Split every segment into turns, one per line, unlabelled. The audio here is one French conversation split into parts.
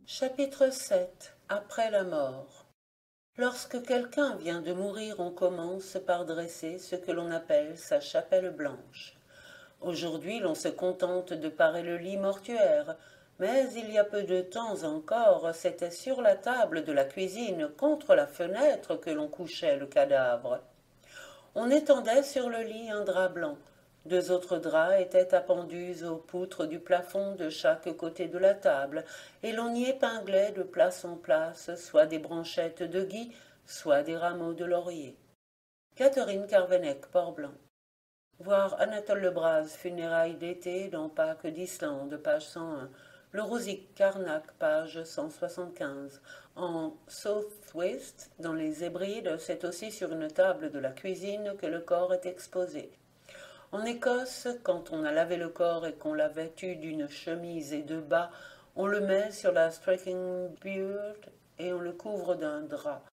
Chapitre 7. Après la mort. Lorsque quelqu'un vient de mourir, on commence par dresser ce que l'on appelle sa chapelle blanche. Aujourd'hui, l'on se contente de parer le lit mortuaire, mais il y a peu de temps encore, c'était sur la table de la cuisine, contre la fenêtre, que l'on couchait le cadavre. On étendait sur le lit un drap blanc. Deux autres draps étaient appendus aux poutres du plafond de chaque côté de la table, et l'on y épinglait de place en place soit des branchettes de gui, soit des rameaux de laurier. Catherine Carvenec, Port-Blanc. Voir Anatole Lebras, Funérailles d'été dans Pâques d'Islande, page 101. Le Rosic, Carnac, page 175. En Southwest, dans les Hébrides, c'est aussi sur une table de la cuisine que le corps est exposé. En Écosse, quand on a lavé le corps et qu'on l'a vêtu d'une chemise et de bas, on le met sur la striking beard et on le couvre d'un drap.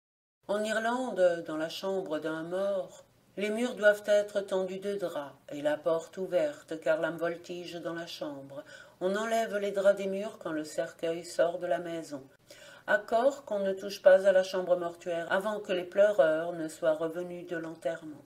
En Irlande, dans la chambre d'un mort, les murs doivent être tendus de draps et la porte ouverte, car l'âme voltige dans la chambre. On enlève les draps des murs quand le cercueil sort de la maison. Accord qu'on ne touche pas à la chambre mortuaire avant que les pleureurs ne soient revenus de l'enterrement.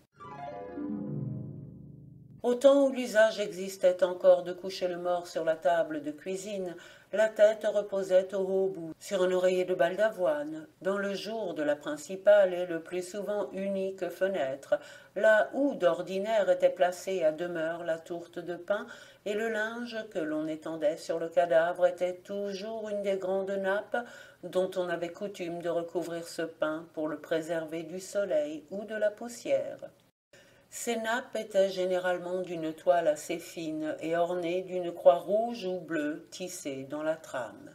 Au temps où l'usage existait encore de coucher le mort sur la table de cuisine, la tête reposait au haut bout, sur un oreiller de balle d'avoine, dans le jour de la principale et le plus souvent unique fenêtre, là où d'ordinaire était placée à demeure la tourte de pain, et le linge que l'on étendait sur le cadavre était toujours une des grandes nappes dont on avait coutume de recouvrir ce pain pour le préserver du soleil ou de la poussière. Ces nappes étaient généralement d'une toile assez fine et ornées d'une croix rouge ou bleue tissée dans la trame.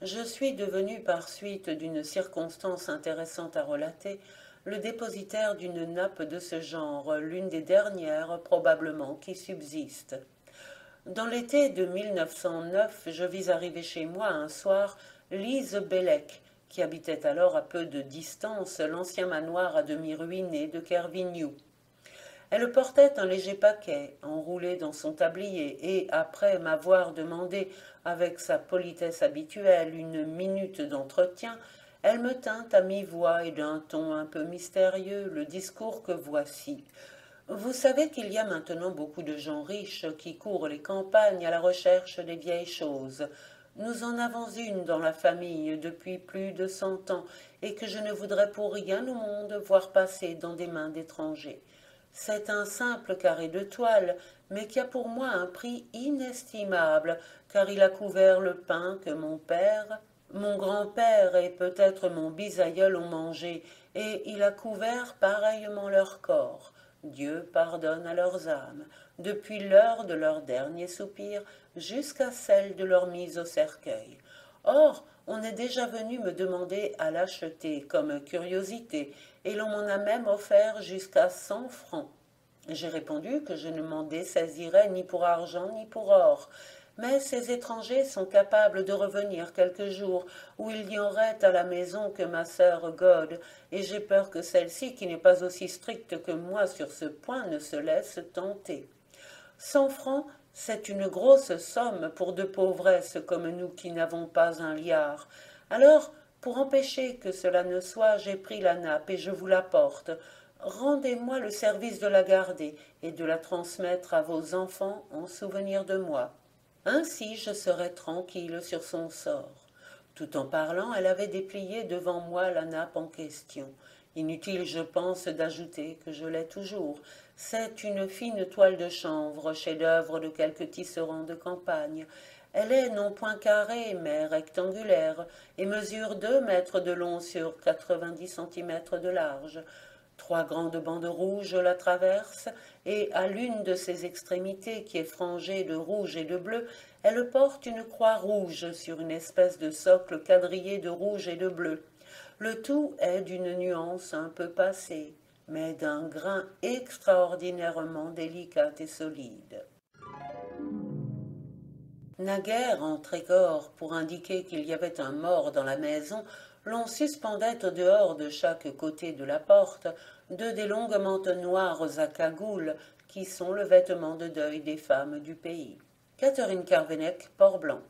Je suis devenu, par suite d'une circonstance intéressante à relater, le dépositaire d'une nappe de ce genre, l'une des dernières probablement qui subsiste. Dans l'été de 1909, je vis arriver chez moi un soir Lise Bellec, qui habitait alors à peu de distance l'ancien manoir à demi ruiné de Kervignou. Elle portait un léger paquet, enroulé dans son tablier, et, après m'avoir demandé, avec sa politesse habituelle, une minute d'entretien, elle me tint à mi-voix et d'un ton un peu mystérieux le discours que voici. Vous savez qu'il y a maintenant beaucoup de gens riches qui courent les campagnes à la recherche des vieilles choses. Nous en avons une dans la famille depuis plus de 100 ans, et que je ne voudrais pour rien au monde voir passer dans des mains d'étrangers. C'est un simple carré de toile, mais qui a pour moi un prix inestimable, car il a couvert le pain que mon père, mon grand-père et peut-être mon bisaïeul ont mangé, et il a couvert pareillement leur corps. Dieu pardonne à leurs âmes, depuis l'heure de leur dernier soupir jusqu'à celle de leur mise au cercueil. Or, on est déjà venu me demander à l'acheter comme curiosité, et l'on m'en a même offert jusqu'à 100 francs. J'ai répondu que je ne m'en dessaisirais ni pour argent ni pour or, mais ces étrangers sont capables de revenir quelques jours où il y aurait à la maison que ma sœur God, et j'ai peur que celle-ci, qui n'est pas aussi stricte que moi sur ce point, ne se laisse tenter. 100 francs, c'est une grosse somme pour deux pauvresses comme nous qui n'avons pas un liard. Alors, pour empêcher que cela ne soit, j'ai pris la nappe et je vous la porte. Rendez-moi le service de la garder et de la transmettre à vos enfants en souvenir de moi. Ainsi je serai tranquille sur son sort. Tout en parlant, elle avait déplié devant moi la nappe en question. Inutile, je pense, d'ajouter que je l'ai toujours. C'est une fine toile de chanvre, chef-d'œuvre de quelque tisserand de campagne. Elle est non point carrée, mais rectangulaire, et mesure 2 mètres de long sur 90 centimètres de large. 3 grandes bandes rouges la traversent, et à l'une de ses extrémités, qui est frangée de rouge et de bleu, elle porte une croix rouge sur une espèce de socle quadrillé de rouge et de bleu. Le tout est d'une nuance un peu passée, mais d'un grain extraordinairement délicat et solide. Naguère, en Trégor, pour indiquer qu'il y avait un mort dans la maison, l'on suspendait au dehors de chaque côté de la porte 2 des longues mantes noires à cagoule qui sont le vêtement de deuil des femmes du pays. Catherine Carvenec, Port-Blanc.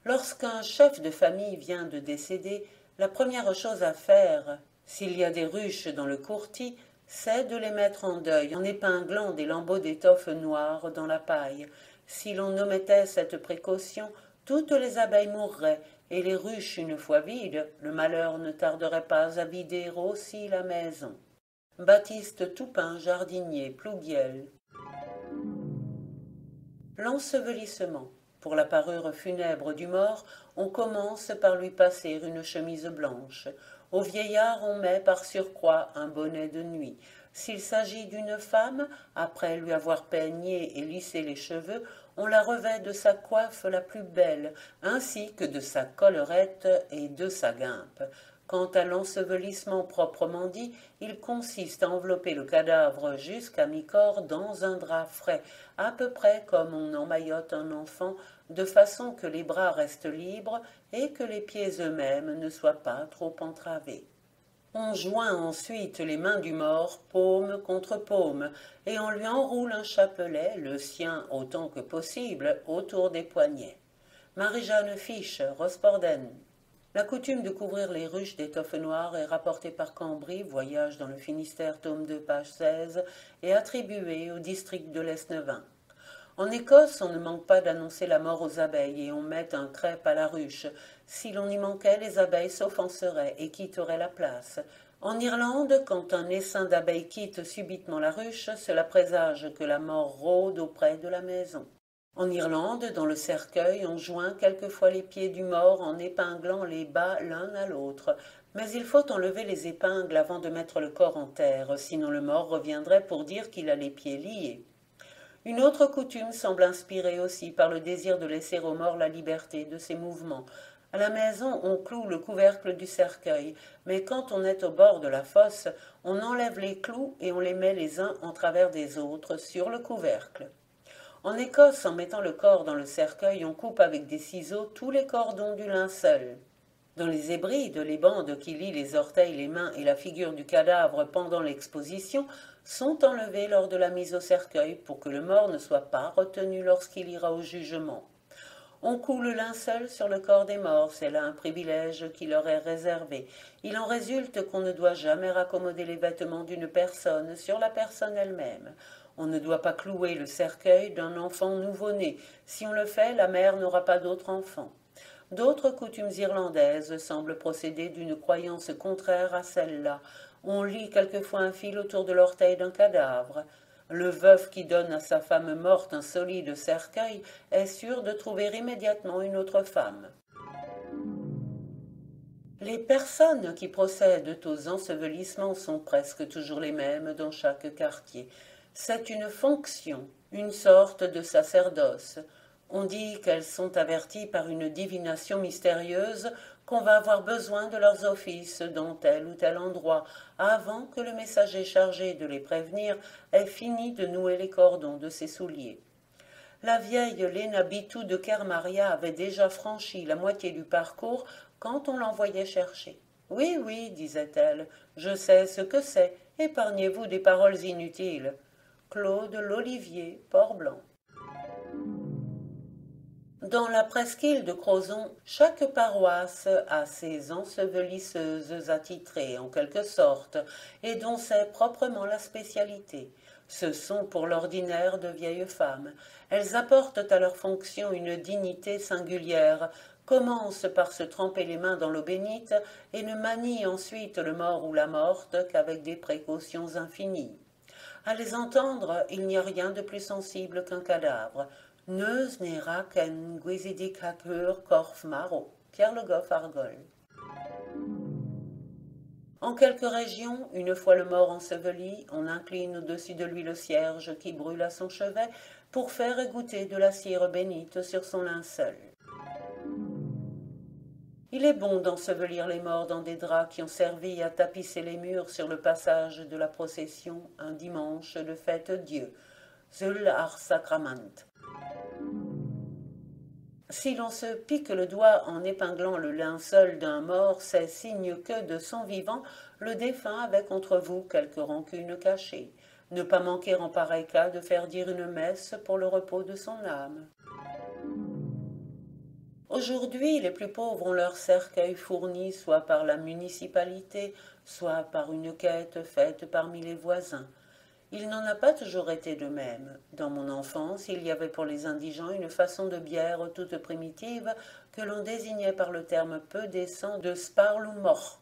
Lorsqu'un chef de famille vient de décéder, la première chose à faire, s'il y a des ruches dans le courtis, c'est de les mettre en deuil en épinglant des lambeaux d'étoffe noire dans la paille. Si l'on omettait cette précaution, toutes les abeilles mourraient, et les ruches une fois vides, le malheur ne tarderait pas à vider aussi la maison. Baptiste Toupin, jardinier, Plouguiel. L'ensevelissement. Pour la parure funèbre du mort, on commence par lui passer une chemise blanche. Au vieillard, on met par surcroît un bonnet de nuit. S'il s'agit d'une femme, après lui avoir peigné et lissé les cheveux, on la revêt de sa coiffe la plus belle, ainsi que de sa collerette et de sa guimpe. Quant à l'ensevelissement proprement dit, il consiste à envelopper le cadavre jusqu'à mi-corps dans un drap frais, à peu près comme on emmaillote un enfant, de façon que les bras restent libres et que les pieds eux-mêmes ne soient pas trop entravés. On joint ensuite les mains du mort, paume contre paume, et on lui enroule un chapelet, le sien autant que possible, autour des poignets. Marie-Jeanne Fiche, Rosporden. La coutume de couvrir les ruches d'étoffe noire est rapportée par Cambry, Voyage dans le Finistère, tome 2, page 16, et attribuée au district de l'Esnevin. En Écosse, on ne manque pas d'annoncer la mort aux abeilles et on met un crêpe à la ruche. Si l'on y manquait, les abeilles s'offenseraient et quitteraient la place. En Irlande, quand un essaim d'abeilles quitte subitement la ruche, cela présage que la mort rôde auprès de la maison. En Irlande, dans le cercueil, on joint quelquefois les pieds du mort en épinglant les bas l'un à l'autre. Mais il faut enlever les épingles avant de mettre le corps en terre, sinon le mort reviendrait pour dire qu'il a les pieds liés. Une autre coutume semble inspirée aussi par le désir de laisser au mort la liberté de ses mouvements. À la maison, on cloue le couvercle du cercueil, mais quand on est au bord de la fosse, on enlève les clous et on les met les uns en travers des autres sur le couvercle. En Écosse, en mettant le corps dans le cercueil, on coupe avec des ciseaux tous les cordons du linceul. Dans les Hébrides, les bandes qui lient les orteils, les mains et la figure du cadavre pendant l'exposition sont enlevées lors de la mise au cercueil pour que le mort ne soit pas retenu lorsqu'il ira au jugement. On coud le linceul sur le corps des morts, c'est là un privilège qui leur est réservé. Il en résulte qu'on ne doit jamais raccommoder les vêtements d'une personne sur la personne elle-même. On ne doit pas clouer le cercueil d'un enfant nouveau-né. Si on le fait, la mère n'aura pas d'autre enfant. D'autres coutumes irlandaises semblent procéder d'une croyance contraire à celle-là. On lie quelquefois un fil autour de l'orteil d'un cadavre. Le veuf qui donne à sa femme morte un solide cercueil est sûr de trouver immédiatement une autre femme. Les personnes qui procèdent aux ensevelissements sont presque toujours les mêmes dans chaque quartier. C'est une fonction, une sorte de sacerdoce. On dit qu'elles sont averties par une divination mystérieuse qu'on va avoir besoin de leurs offices dans tel ou tel endroit, avant que le messager chargé de les prévenir ait fini de nouer les cordons de ses souliers. La vieille Léna Bitou de Kermaria avait déjà franchi la moitié du parcours quand on l'envoyait chercher. « Oui, oui, disait-elle, je sais ce que c'est, épargnez-vous des paroles inutiles. » Claude L'Olivier, Port-Blanc. Dans la presqu'île de Crozon, chaque paroisse a ses ensevelisseuses attitrées, en quelque sorte, et dont c'est proprement la spécialité. Ce sont pour l'ordinaire de vieilles femmes. Elles apportent à leur fonction une dignité singulière, commencent par se tremper les mains dans l'eau bénite et ne manient ensuite le mort ou la morte qu'avec des précautions infinies. À les entendre, il n'y a rien de plus sensible qu'un cadavre. Neus n'era qu'en guizidicatur corf maro. Pierre Le Goff, Argol. En quelques régions, une fois le mort enseveli, on incline au-dessus de lui le cierge qui brûle à son chevet pour faire égoutter de la cire bénite sur son linceul. Il est bon d'ensevelir les morts dans des draps qui ont servi à tapisser les murs sur le passage de la procession un dimanche de fête Dieu, Zul ar Sacrament. Si l'on se pique le doigt en épinglant le linceul d'un mort, c'est signe que, de son vivant, le défunt avait contre vous quelque rancune cachée. Ne pas manquer en pareil cas de faire dire une messe pour le repos de son âme. Aujourd'hui, les plus pauvres ont leur cercueil fourni soit par la municipalité, soit par une quête faite parmi les voisins. Il n'en a pas toujours été de même. Dans mon enfance, il y avait pour les indigents une façon de bière toute primitive que l'on désignait par le terme peu décent de sparle ou mort.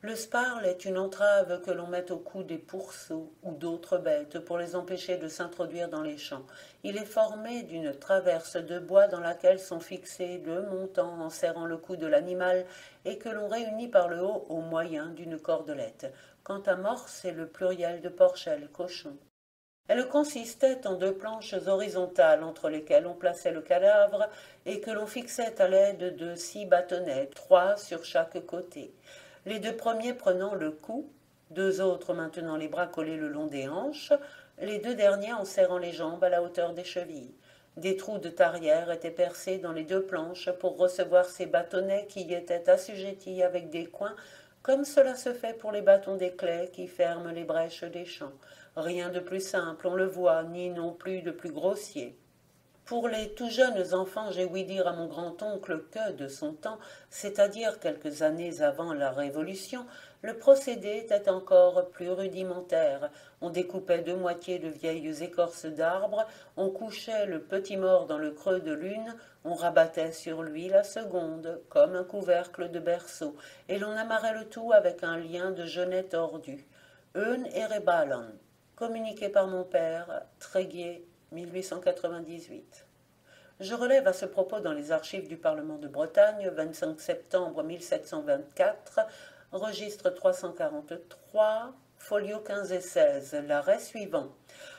Le sparle est une entrave que l'on met au cou des pourceaux ou d'autres bêtes pour les empêcher de s'introduire dans les champs. Il est formé d'une traverse de bois dans laquelle sont fixés deux montants en serrant le cou de l'animal et que l'on réunit par le haut au moyen d'une cordelette. Quant à mort, c'est le pluriel de porchel, cochon. Elle consistait en deux planches horizontales entre lesquelles on plaçait le cadavre et que l'on fixait à l'aide de 6 bâtonnets, 3 sur chaque côté. Les deux premiers prenant le cou, deux autres maintenant les bras collés le long des hanches, les deux derniers en serrant les jambes à la hauteur des chevilles. Des trous de tarière étaient percés dans les deux planches pour recevoir ces bâtonnets qui y étaient assujettis avec des coins, comme cela se fait pour les bâtons d'éclais qui ferment les brèches des champs. Rien de plus simple, on le voit, ni non plus de plus grossier. Pour les tout jeunes enfants, j'ai ouï dire à mon grand-oncle que, de son temps, c'est-à-dire quelques années avant la Révolution, le procédé était encore plus rudimentaire. On découpait deux moitiés de vieilles écorces d'arbres, on couchait le petit mort dans le creux de l'une, on rabattait sur lui la seconde, comme un couvercle de berceau, et l'on amarrait le tout avec un lien de genêt tordu. Eun Erebalan, communiqué par mon père, Tréguier, 1898. Je relève à ce propos dans les archives du Parlement de Bretagne, 25 septembre 1724, registre 343, folio 15 et 16, l'arrêt suivant.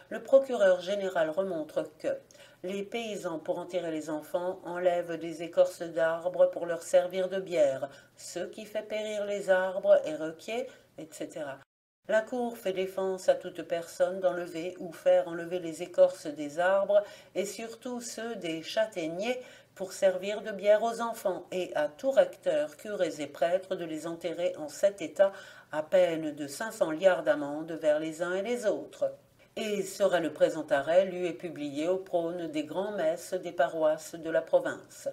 Le procureur général remontre que les paysans, pour en tirer les enfants, enlèvent des écorces d'arbres pour leur servir de bière, ce qui fait périr les arbres et requiert, etc. La Cour fait défense à toute personne d'enlever ou faire enlever les écorces des arbres et surtout ceux des châtaigniers pour servir de bière aux enfants et à tout recteur, curés et prêtres de les enterrer en cet état à peine de 500 liards d'amende vers les uns et les autres. Et serait le présent arrêt lu et publié au prône des grands-messes des paroisses de la province.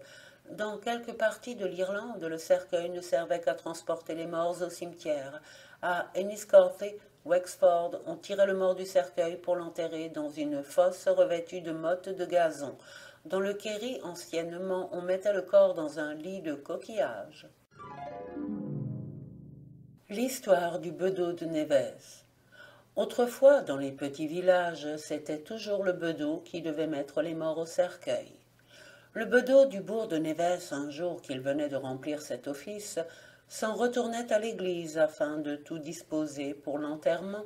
Dans quelques parties de l'Irlande, le cercueil ne servait qu'à transporter les morts au cimetière. À Enniscorthy, Wexford, on tirait le mort du cercueil pour l'enterrer dans une fosse revêtue de mottes de gazon. Dans le Kerry, anciennement, on mettait le corps dans un lit de coquillages. L'histoire du bedeau de Névez. Autrefois, dans les petits villages, c'était toujours le bedeau qui devait mettre les morts au cercueil. Le bedeau du bourg de Névez, un jour qu'il venait de remplir cet office, s'en retournait à l'église afin de tout disposer pour l'enterrement,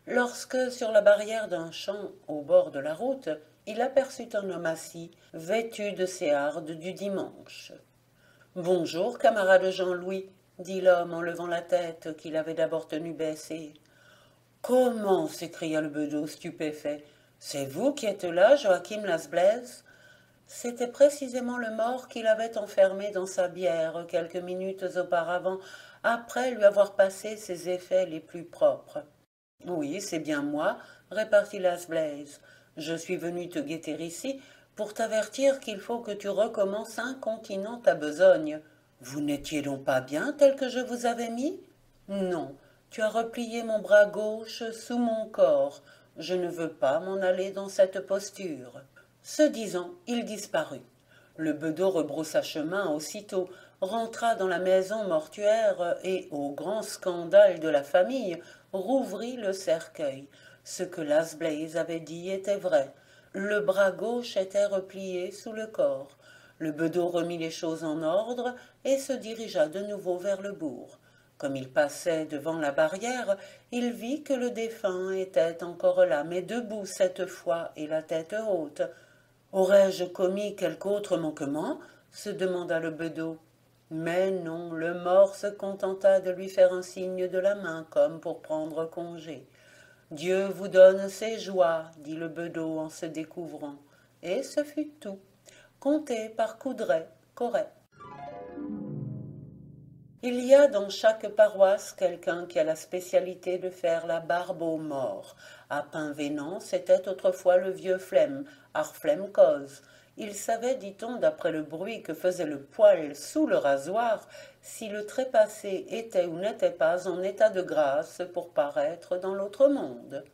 lorsque, sur la barrière d'un champ au bord de la route, il aperçut un homme assis, vêtu de ses hardes du dimanche. « Bonjour, camarade Jean-Louis, » dit l'homme en levant la tête qu'il avait d'abord tenue baissée. « Comment » s'écria le bedeau stupéfait. « C'est vous qui êtes là, Joachim Lasblaise ?» C'était précisément le mort qu'il avait enfermé dans sa bière quelques minutes auparavant, après lui avoir passé ses effets les plus propres. « Oui, c'est bien moi, » répartit Lasblaise. « Je suis venu te guetter ici pour t'avertir qu'il faut que tu recommences incontinent ta besogne. Vous n'étiez donc pas bien tel que je vous avais mis ? Non, tu as replié mon bras gauche sous mon corps. Je ne veux pas m'en aller dans cette posture. » Ce disant, il disparut. Le bedeau rebroussa chemin aussitôt, rentra dans la maison mortuaire et, au grand scandale de la famille, rouvrit le cercueil. Ce que Lasblaise avait dit était vrai. Le bras gauche était replié sous le corps. Le bedeau remit les choses en ordre et se dirigea de nouveau vers le bourg. Comme il passait devant la barrière, il vit que le défunt était encore là, mais debout cette fois et la tête haute. « Aurais-je commis quelque autre manquement ?» se demanda le bedeau. Mais non, le mort se contenta de lui faire un signe de la main comme pour prendre congé. « Dieu vous donne ses joies, » dit le bedeau en se découvrant. Et ce fut tout, compté par Coudray, Corret. Il y a dans chaque paroisse quelqu'un qui a la spécialité de faire la barbe aux morts. À Pinvenant, c'était autrefois le vieux Flemme, Arflem Cause. Il savait, dit-on, d'après le bruit que faisait le poêle sous le rasoir, si le trépassé était ou n'était pas en état de grâce pour paraître dans l'autre monde.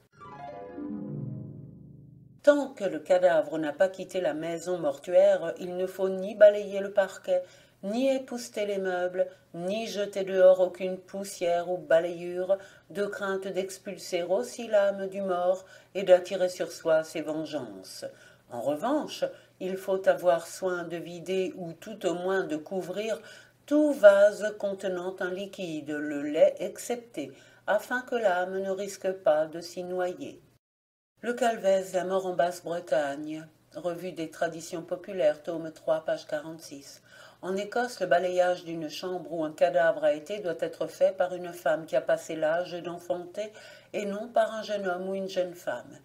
Tant que le cadavre n'a pas quitté la maison mortuaire, il ne faut ni balayer le parquet, ni épousseter les meubles, ni jeter dehors aucune poussière ou balayure, de crainte d'expulser aussi l'âme du mort et d'attirer sur soi ses vengeances. En revanche, il faut avoir soin de vider ou tout au moins de couvrir tout vase contenant un liquide, le lait excepté, afin que l'âme ne risque pas de s'y noyer. Le Calvez, la mort en Basse-Bretagne, revue des traditions populaires, tome 3, page 46. En Écosse, le balayage d'une chambre où un cadavre a été doit être fait par une femme qui a passé l'âge d'enfanter et non par un jeune homme ou une jeune femme.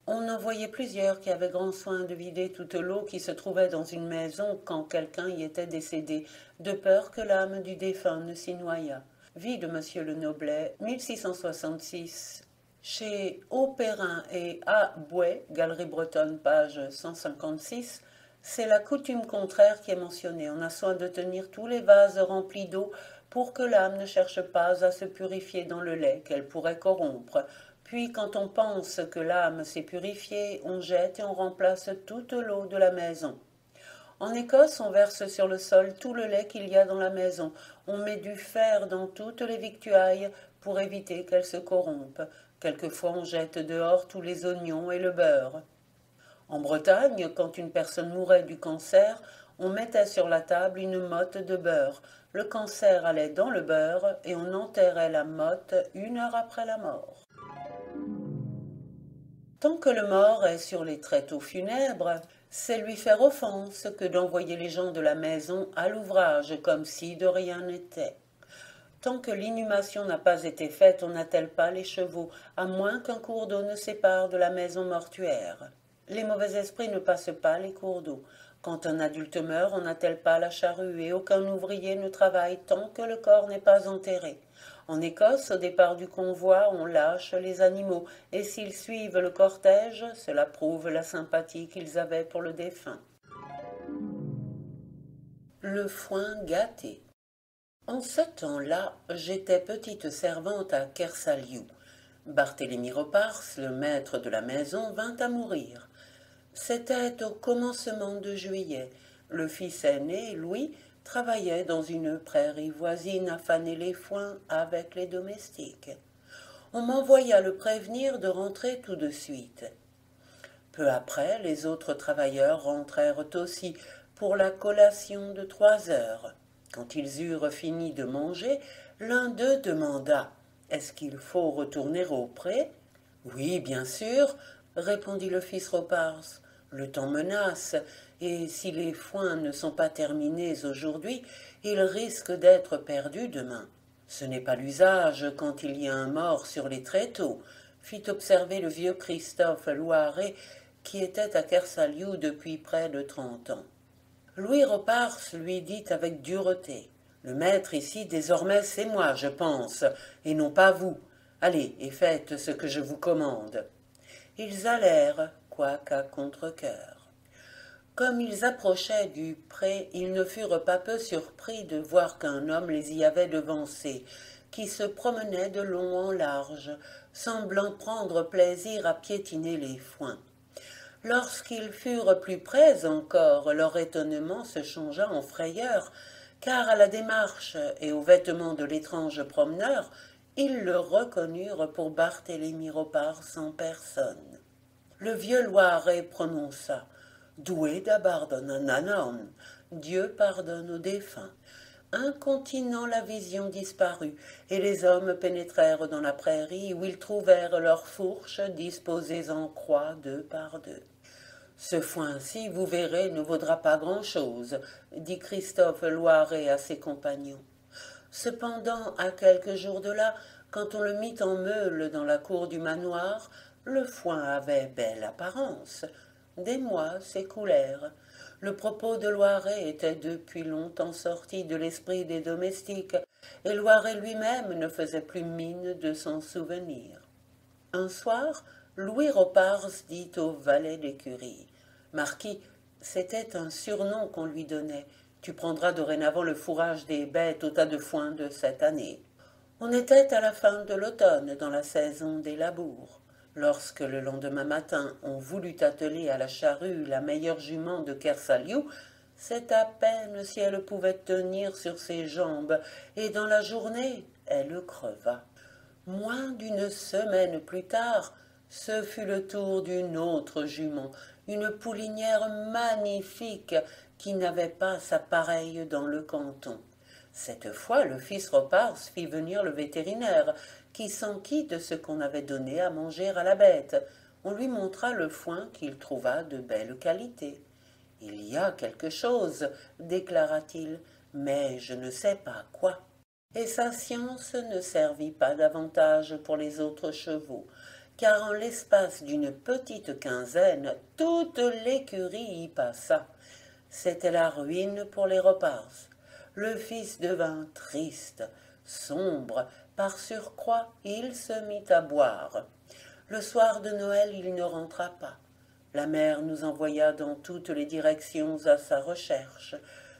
On en voyait plusieurs qui avaient grand soin de vider toute l'eau qui se trouvait dans une maison quand quelqu'un y était décédé, de peur que l'âme du défunt ne s'y noyât. Vie de Monsieur Le Noblet, 1666. Chez Auperin et A. Bouet, Galerie Bretonne, page 156, c'est la coutume contraire qui est mentionnée. On a soin de tenir tous les vases remplis d'eau pour que l'âme ne cherche pas à se purifier dans le lait qu'elle pourrait corrompre. Puis, quand on pense que l'âme s'est purifiée, on jette et on remplace toute l'eau de la maison. En Écosse, on verse sur le sol tout le lait qu'il y a dans la maison. On met du fer dans toutes les victuailles pour éviter qu'elles se corrompent. Quelquefois, on jette dehors tous les oignons et le beurre. En Bretagne, quand une personne mourait du cancer, on mettait sur la table une motte de beurre. Le cancer allait dans le beurre et on enterrait la motte 1 heure après la mort. Tant que le mort est sur les tréteaux funèbres, c'est lui faire offense que d'envoyer les gens de la maison à l'ouvrage comme si de rien n'était. Tant que l'inhumation n'a pas été faite, on n'attelle pas les chevaux, à moins qu'un cours d'eau ne sépare de la maison mortuaire. Les mauvais esprits ne passent pas les cours d'eau. Quand un adulte meurt, on n'attelle pas la charrue, et aucun ouvrier ne travaille tant que le corps n'est pas enterré. En Écosse, au départ du convoi, on lâche les animaux, et s'ils suivent le cortège, cela prouve la sympathie qu'ils avaient pour le défunt. Le foin gâté. En ce temps-là, j'étais petite servante à Kersaliou. Barthélemy Ropars, le maître de la maison, vint à mourir. C'était au commencement de juillet. Le fils aîné, Louis, travaillait dans une prairie voisine à faner les foins avec les domestiques. On m'envoya le prévenir de rentrer tout de suite. Peu après, les autres travailleurs rentrèrent aussi pour la collation de 3 heures. Quand ils eurent fini de manger, l'un d'eux demanda « Est-ce qu'il faut retourner au pré ?» « Oui, bien sûr, » répondit le fils Ropars. « Le temps menace, et si les foins ne sont pas terminés aujourd'hui, ils risquent d'être perdus demain. Ce n'est pas l'usage quand il y a un mort sur les tréteaux, » fit observer le vieux Christophe Loiret, qui était à Kersaliou depuis près de 30 ans. Louis Ropars lui dit avec dureté « Le maître ici, désormais, c'est moi, je pense, et non pas vous. Allez, et faites ce que je vous commande. » Ils allèrent, quoiqu'à contre-cœur. Comme ils approchaient du pré, ils ne furent pas peu surpris de voir qu'un homme les y avait devancés, qui se promenait de long en large, semblant prendre plaisir à piétiner les foins. Lorsqu'ils furent plus près encore, leur étonnement se changea en frayeur, car à la démarche et aux vêtements de l'étrange promeneur, ils le reconnurent pour Barthélemy Ropars en personne. Le vieux Loiret prononça « Doué d'abardonananon, Dieu pardonne aux défunts ». Incontinent la vision disparut, et les hommes pénétrèrent dans la prairie où ils trouvèrent leurs fourches disposées en croix 2 par 2. « Ce foin-ci, vous verrez, ne vaudra pas grand-chose, » dit Christophe Loiret à ses compagnons. Cependant, à quelques jours de là, quand on le mit en meule dans la cour du manoir, le foin avait belle apparence. Des mois s'écoulèrent. Le propos de Loiret était depuis longtemps sorti de l'esprit des domestiques, et Loiret lui-même ne faisait plus mine de s'en souvenir. Un soir, Louis Ropars dit au valet d'écurie « Marquis, C'était un surnom qu'on lui donnait. Tu prendras dorénavant le fourrage des bêtes au tas de foin de cette année. On était à la fin de l'automne, dans la saison des labours. Lorsque le lendemain matin on voulut atteler à la charrue la meilleure jument de Kersaliou, c'est à peine si elle pouvait tenir sur ses jambes, et dans la journée elle creva. Moins d'une semaine plus tard, ce fut le tour d'une autre jument, une poulinière magnifique qui n'avait pas sa pareille dans le canton. Cette fois, le fils Ropars fit venir le vétérinaire, qui s'enquit de ce qu'on avait donné à manger à la bête. On lui montra le foin qu'il trouva de belle qualité. Il y a quelque chose, déclara-t-il, mais je ne sais pas quoi. Et sa science ne servit pas davantage pour les autres chevaux, car en l'espace d'une petite quinzaine, toute l'écurie y passa. C'était la ruine pour les Ropars. Le fils devint triste, sombre, par surcroît il se mit à boire. Le soir de Noël il ne rentra pas. La mère nous envoya dans toutes les directions à sa recherche.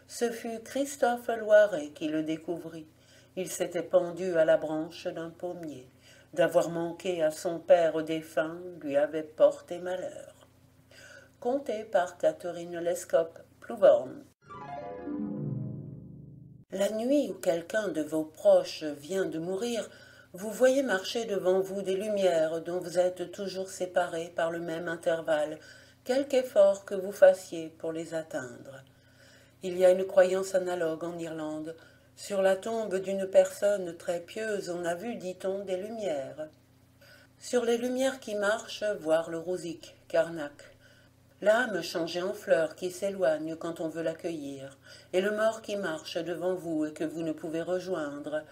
Ce fut Christophe Loiret qui le découvrit. Il s'était pendu à la branche d'un pommier. D'avoir manqué à son père défunt lui avait porté malheur. Conté par Catherine Lescope, Plouvorne. La nuit où quelqu'un de vos proches vient de mourir, vous voyez marcher devant vous des lumières dont vous êtes toujours séparés par le même intervalle, quelque effort que vous fassiez pour les atteindre. Il y a une croyance analogue en Irlande. Sur la tombe d'une personne très pieuse, on a vu, dit-on, des lumières. Sur les lumières qui marchent, voir le Rouzic, Carnac. L'âme changée en fleur qui s'éloigne quand on veut l'accueillir, et le mort qui marche devant vous et que vous ne pouvez rejoindre.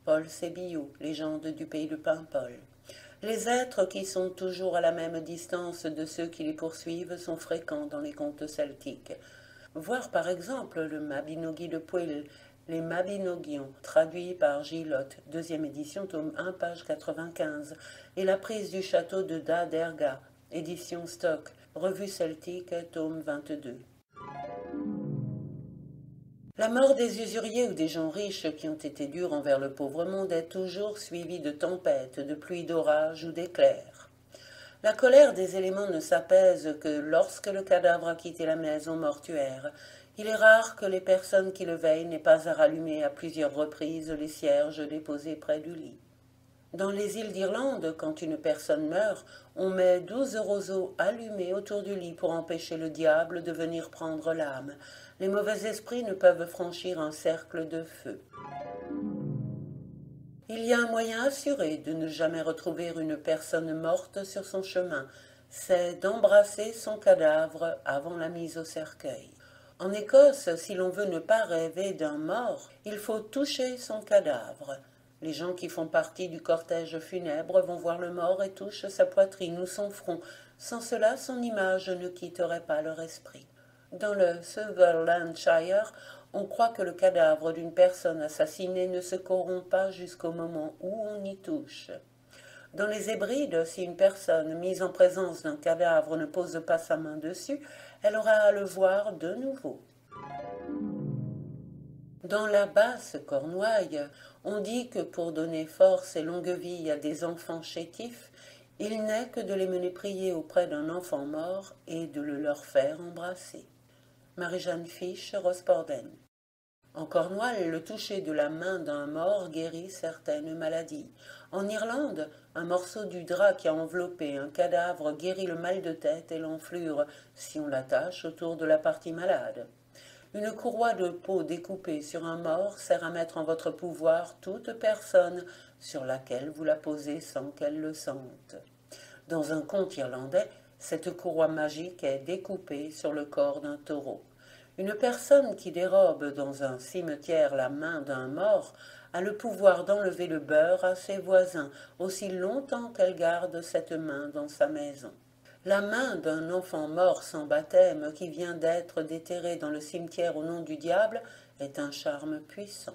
Paul Sébillot, légende du pays de Paimpol. Les êtres qui sont toujours à la même distance de ceux qui les poursuivent sont fréquents dans les contes celtiques. Voir par exemple le Mabinogi de Pwyll, les Mabinogions, traduits par Gillotte, deuxième édition, tome 1, page 95, et la prise du château de Daderga, édition Stock, revue celtique, tome 22. La mort des usuriers ou des gens riches qui ont été durs envers le pauvre monde est toujours suivie de tempêtes, de pluies d'orages ou d'éclairs. La colère des éléments ne s'apaise que lorsque le cadavre a quitté la maison mortuaire. Il est rare que les personnes qui le veillent n'aient pas à rallumer à plusieurs reprises les cierges déposés près du lit. Dans les îles d'Irlande, quand une personne meurt, on met 12 roseaux allumés autour du lit pour empêcher le diable de venir prendre l'âme. Les mauvais esprits ne peuvent franchir un cercle de feu. Il y a un moyen assuré de ne jamais retrouver une personne morte sur son chemin, c'est d'embrasser son cadavre avant la mise au cercueil. En Écosse, si l'on veut ne pas rêver d'un mort, il faut toucher son cadavre. Les gens qui font partie du cortège funèbre vont voir le mort et touchent sa poitrine ou son front. Sans cela, son image ne quitterait pas leur esprit. Dans le Sutherlandshire, on croit que le cadavre d'une personne assassinée ne se corrompt pas jusqu'au moment où on y touche. Dans les Hébrides, si une personne mise en présence d'un cadavre ne pose pas sa main dessus, elle aura à le voir de nouveau. Dans la basse Cornouaille, on dit que pour donner force et longue vie à des enfants chétifs, il n'est que de les mener prier auprès d'un enfant mort et de le leur faire embrasser. Marie-Jeanne Fiche, Rosporden. En Cornouailles, le toucher de la main d'un mort guérit certaines maladies. En Irlande, un morceau du drap qui a enveloppé un cadavre guérit le mal de tête et l'enflure si on l'attache autour de la partie malade. Une courroie de peau découpée sur un mort sert à mettre en votre pouvoir toute personne sur laquelle vous la posez sans qu'elle le sente. Dans un conte irlandais, cette courroie magique est découpée sur le corps d'un taureau. Une personne qui dérobe dans un cimetière la main d'un mort a le pouvoir d'enlever le beurre à ses voisins aussi longtemps qu'elle garde cette main dans sa maison. La main d'un enfant mort sans baptême qui vient d'être déterré dans le cimetière au nom du diable est un charme puissant.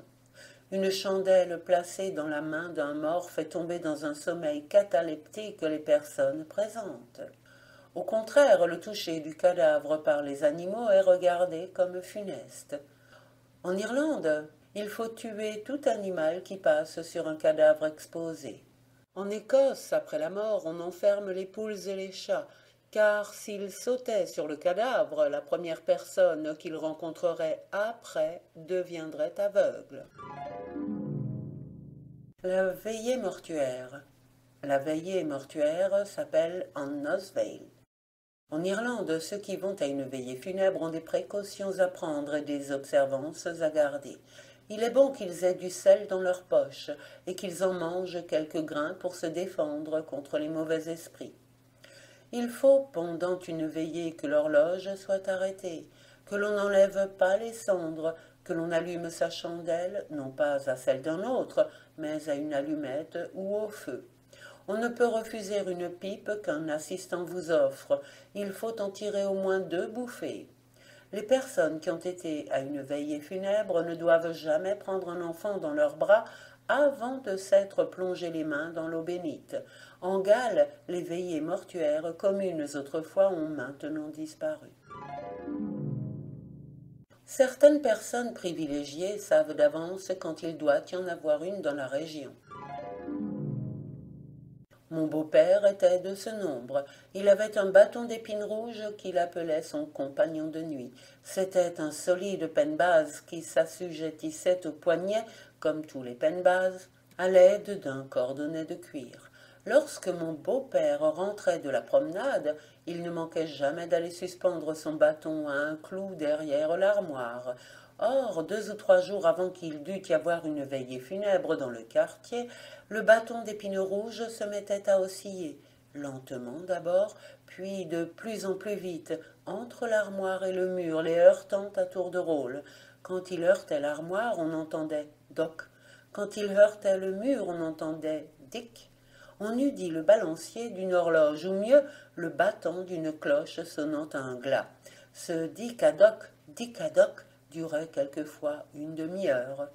Une chandelle placée dans la main d'un mort fait tomber dans un sommeil cataleptique les personnes présentes. Au contraire, le toucher du cadavre par les animaux est regardé comme funeste. En Irlande, il faut tuer tout animal qui passe sur un cadavre exposé. En Écosse, après la mort, on enferme les poules et les chats, car s'ils sautaient sur le cadavre, la première personne qu'ils rencontreraient après deviendrait aveugle. La veillée mortuaire. La veillée mortuaire s'appelle An Nosveil. En Irlande, ceux qui vont à une veillée funèbre ont des précautions à prendre et des observances à garder. Il est bon qu'ils aient du sel dans leur poche et qu'ils en mangent quelques grains pour se défendre contre les mauvais esprits. Il faut, pendant une veillée, que l'horloge soit arrêtée, que l'on n'enlève pas les cendres, que l'on allume sa chandelle, non pas à celle d'un autre, mais à une allumette ou au feu. On ne peut refuser une pipe qu'un assistant vous offre, il faut en tirer au moins 2 bouffées. Les personnes qui ont été à une veillée funèbre ne doivent jamais prendre un enfant dans leurs bras avant de s'être plongé les mains dans l'eau bénite. En Galles, les veillées mortuaires communes autrefois ont maintenant disparu. Certaines personnes privilégiées savent d'avance quand il doit y en avoir une dans la région. Mon beau-père était de ce nombre. Il avait un bâton d'épines rouges qu'il appelait son compagnon de nuit. C'était un solide pennbaz qui s'assujettissait au poignet, comme tous les pennbaz, à l'aide d'un cordonnet de cuir. Lorsque mon beau-père rentrait de la promenade, il ne manquait jamais d'aller suspendre son bâton à un clou derrière l'armoire. Or, 2 ou 3 jours avant qu'il dût y avoir une veillée funèbre dans le quartier, le bâton d'épines rouges se mettait à osciller, lentement d'abord, puis de plus en plus vite, entre l'armoire et le mur, les heurtant à tour de rôle. Quand il heurtait l'armoire, on entendait « doc ». Quand il heurtait le mur, on entendait « dic ». On eût dit le balancier d'une horloge, ou mieux, le battant d'une cloche sonnant à un glas. Ce dic-à-doc durait quelquefois une demi-heure.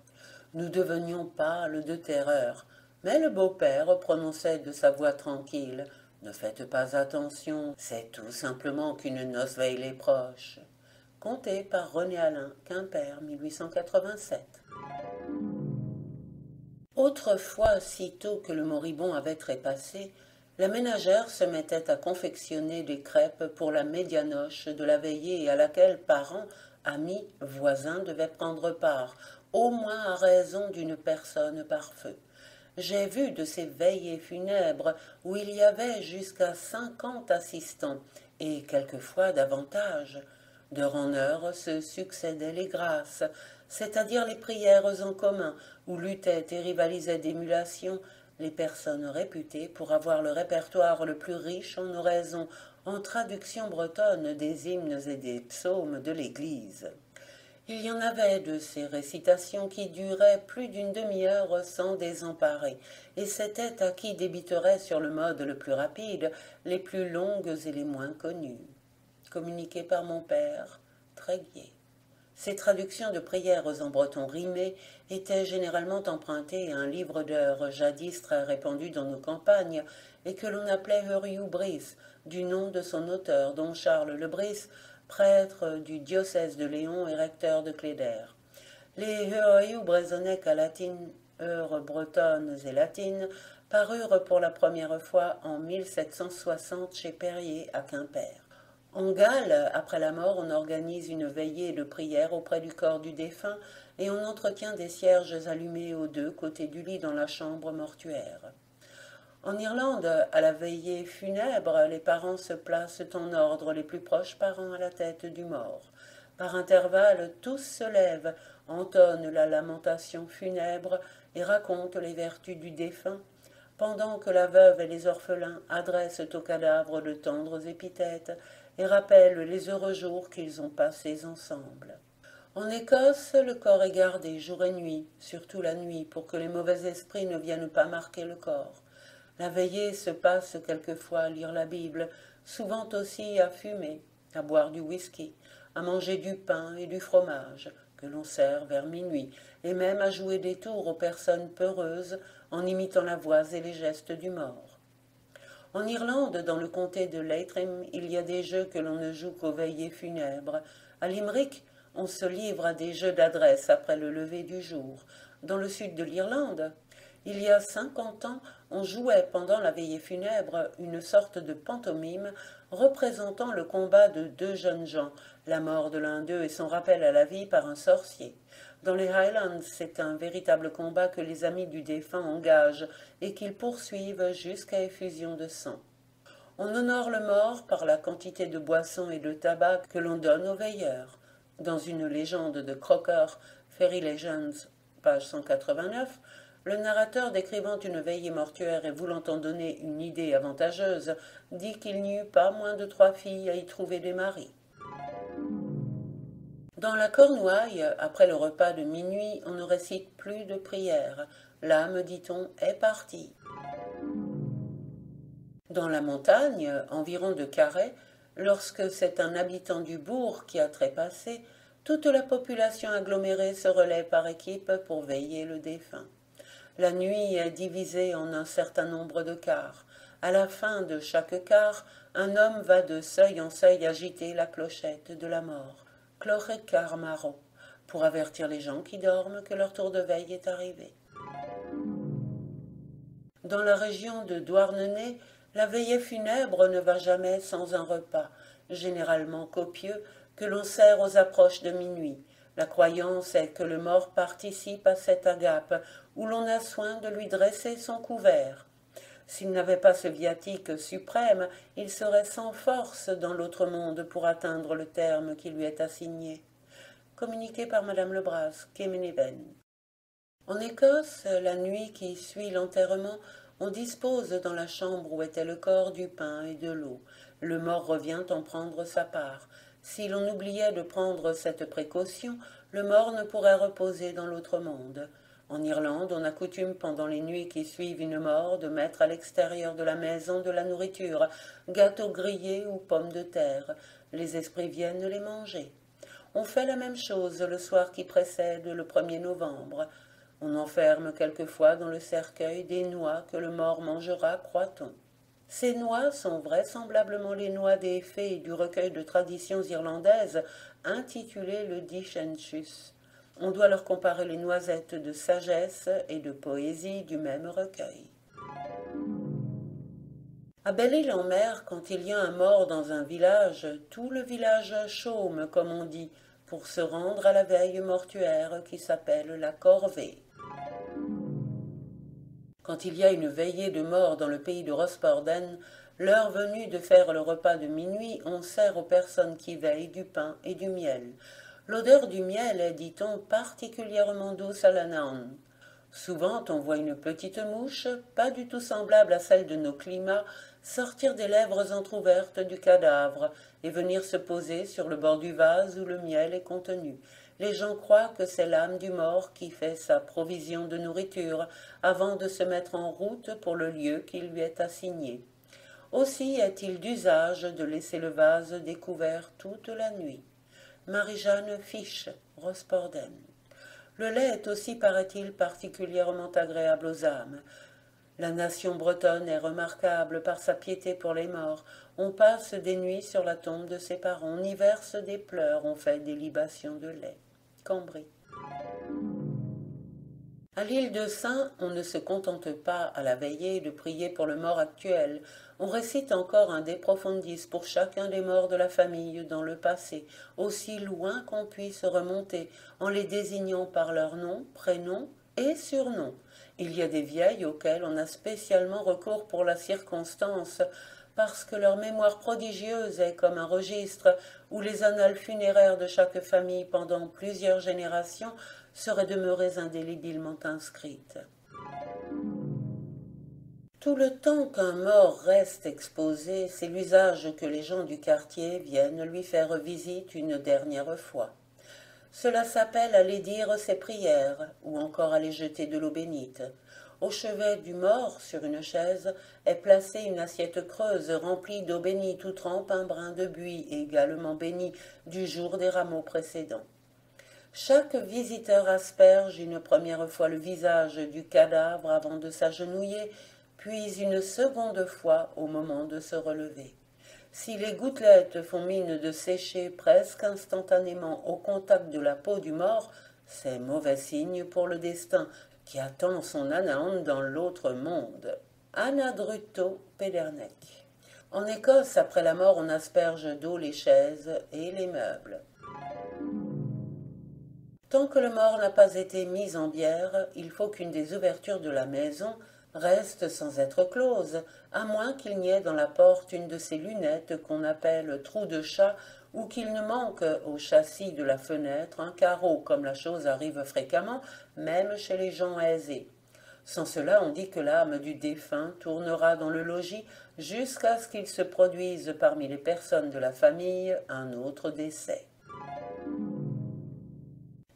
Nous devenions pâles de terreur, mais le beau-père prononçait de sa voix tranquille « Ne faites pas attention, c'est tout simplement qu'une Nosveil est proche ». Conté par René Alain, Quimper, 1887. Autrefois, sitôt que le moribond avait trépassé, la ménagère se mettait à confectionner des crêpes pour la médianoche de la veillée à laquelle parents, amis, voisins devaient prendre part, au moins à raison d'une personne par feu. J'ai vu de ces veillées funèbres où il y avait jusqu'à 50 assistants, et quelquefois davantage. D'heure en heure se succédaient les grâces, c'est-à-dire les prières en commun, où luttaient et rivalisaient d'émulation les personnes réputées pour avoir le répertoire le plus riche en oraisons, en traduction bretonne des hymnes et des psaumes de l'Église. Il y en avait de ces récitations qui duraient plus d'une demi-heure sans désemparer, et c'était à qui débiterait sur le mode le plus rapide les plus longues et les moins connues. Communiqué par mon père, Tréguier. Ces traductions de prières en breton rimé étaient généralement empruntées à un livre d'heures jadis très répandu dans nos campagnes et que l'on appelait Huriou Brice, du nom de son auteur, don Charles Le Brice, prêtre du diocèse de Léon et recteur de Cléder. Les Huriou Brezonec à latine, heures bretonnes et latines, parurent pour la première fois en 1760 chez Perrier à Quimper. En Galles, après la mort, on organise une veillée de prière auprès du corps du défunt et on entretient des cierges allumés aux 2 côtés du lit dans la chambre mortuaire. En Irlande, à la veillée funèbre, les parents se placent en ordre, les plus proches parents à la tête du mort. Par intervalles, tous se lèvent, entonnent la lamentation funèbre et racontent les vertus du défunt, pendant que la veuve et les orphelins adressent au cadavre de tendres épithètes et rappellent les heureux jours qu'ils ont passés ensemble. En Écosse, le corps est gardé jour et nuit, surtout la nuit, pour que les mauvais esprits ne viennent pas marquer le corps. La veillée se passe quelquefois à lire la Bible, souvent aussi à fumer, à boire du whisky, à manger du pain et du fromage, que l'on sert vers minuit, et même à jouer des tours aux personnes peureuses en imitant la voix et les gestes du mort. En Irlande, dans le comté de Leitrim, il y a des jeux que l'on ne joue qu'aux veillées funèbres. À Limerick, on se livre à des jeux d'adresse après le lever du jour. Dans le sud de l'Irlande, il y a 50 ans, on jouait pendant la veillée funèbre une sorte de pantomime représentant le combat de deux jeunes gens, la mort de l'un d'eux et son rappel à la vie par un sorcier. Dans les Highlands, c'est un véritable combat que les amis du défunt engagent et qu'ils poursuivent jusqu'à effusion de sang. On honore le mort par la quantité de boissons et de tabac que l'on donne aux veilleurs. Dans une légende de Crocker, Fairy Legends, page 189, le narrateur décrivant une veillée mortuaire et voulant en donner une idée avantageuse, dit qu'il n'y eut pas moins de 3 filles à y trouver des maris. Dans la Cornouaille, après le repas de minuit, on ne récite plus de prières. L'âme, dit-on, est partie. Dans la montagne, environ de Carhaix, lorsque c'est un habitant du bourg qui a trépassé, toute la population agglomérée se relaie par équipe pour veiller le défunt. La nuit est divisée en un certain nombre de quarts. À la fin de chaque quart, un homme va de seuil en seuil agiter la clochette de la mort, Clochecar Maro, pour avertir les gens qui dorment que leur tour de veille est arrivé. Dans la région de Douarnenez, la veillée funèbre ne va jamais sans un repas, généralement copieux, que l'on sert aux approches de minuit. La croyance est que le mort participe à cette agape, où l'on a soin de lui dresser son couvert. S'il n'avait pas ce viatique suprême, il serait sans force dans l'autre monde pour atteindre le terme qui lui est assigné. Communiqué par Madame Lebras, Kemeneven. En Écosse, la nuit qui suit l'enterrement, on dispose dans la chambre où était le corps du pain et de l'eau. Le mort revient en prendre sa part. Si l'on oubliait de prendre cette précaution, le mort ne pourrait reposer dans l'autre monde. En Irlande, on a coutume pendant les nuits qui suivent une mort de mettre à l'extérieur de la maison de la nourriture, gâteaux grillés ou pommes de terre. Les esprits viennent les manger. On fait la même chose le soir qui précède le 1er novembre. On enferme quelquefois dans le cercueil des noix que le mort mangera, croit-on. Ces noix sont vraisemblablement les noix des fées du recueil de traditions irlandaises intitulé le Dichenchus. On doit leur comparer les noisettes de sagesse et de poésie du même recueil. À Belle-Île-en-Mer, quand il y a un mort dans un village, tout le village chôme, comme on dit, pour se rendre à la veille mortuaire qui s'appelle la corvée. Quand il y a une veillée de mort dans le pays de Rosporden, l'heure venue de faire le repas de minuit, on sert aux personnes qui veillent du pain et du miel. L'odeur du miel est, dit-on, particulièrement douce à la naine. Souvent, on voit une petite mouche, pas du tout semblable à celle de nos climats, sortir des lèvres entr'ouvertes du cadavre et venir se poser sur le bord du vase où le miel est contenu. Les gens croient que c'est l'âme du mort qui fait sa provision de nourriture avant de se mettre en route pour le lieu qui lui est assigné. Aussi est-il d'usage de laisser le vase découvert toute la nuit. Marie-Jeanne Fiche, Rosporden. Le lait est aussi, paraît-il, particulièrement agréable aux âmes. La nation bretonne est remarquable par sa piété pour les morts. On passe des nuits sur la tombe de ses parents, on y verse des pleurs, on fait des libations de lait. Cambrai. À l'île de Saint, on ne se contente pas, à la veillée, de prier pour le mort actuel. On récite encore un De Profundis pour chacun des morts de la famille dans le passé, aussi loin qu'on puisse remonter, en les désignant par leur nom, prénom et surnom. Il y a des vieilles auxquelles on a spécialement recours pour la circonstance, parce que leur mémoire prodigieuse est comme un registre où les annales funéraires de chaque famille pendant plusieurs générations seraient demeurées indélébilement inscrites. Tout le temps qu'un mort reste exposé, c'est l'usage que les gens du quartier viennent lui faire visite une dernière fois. Cela s'appelle aller dire ses prières, ou encore aller jeter de l'eau bénite. Au chevet du mort, sur une chaise, est placée une assiette creuse remplie d'eau bénite où trempe un brin de buis également béni du jour des rameaux précédents. Chaque visiteur asperge une première fois le visage du cadavre avant de s'agenouiller, puis une seconde fois au moment de se relever. Si les gouttelettes font mine de sécher presque instantanément au contact de la peau du mort, c'est mauvais signe pour le destin qui attend son anaon dans l'autre monde. Anadrutto Pédernec. En Écosse, après la mort, on asperge d'eau les chaises et les meubles. Tant que le mort n'a pas été mis en bière, il faut qu'une des ouvertures de la maison reste sans être close, à moins qu'il n'y ait dans la porte une de ces lunettes qu'on appelle trou de chat, ou qu'il ne manque au châssis de la fenêtre un carreau, comme la chose arrive fréquemment, même chez les gens aisés. Sans cela, on dit que l'âme du défunt tournera dans le logis jusqu'à ce qu'il se produise parmi les personnes de la famille un autre décès.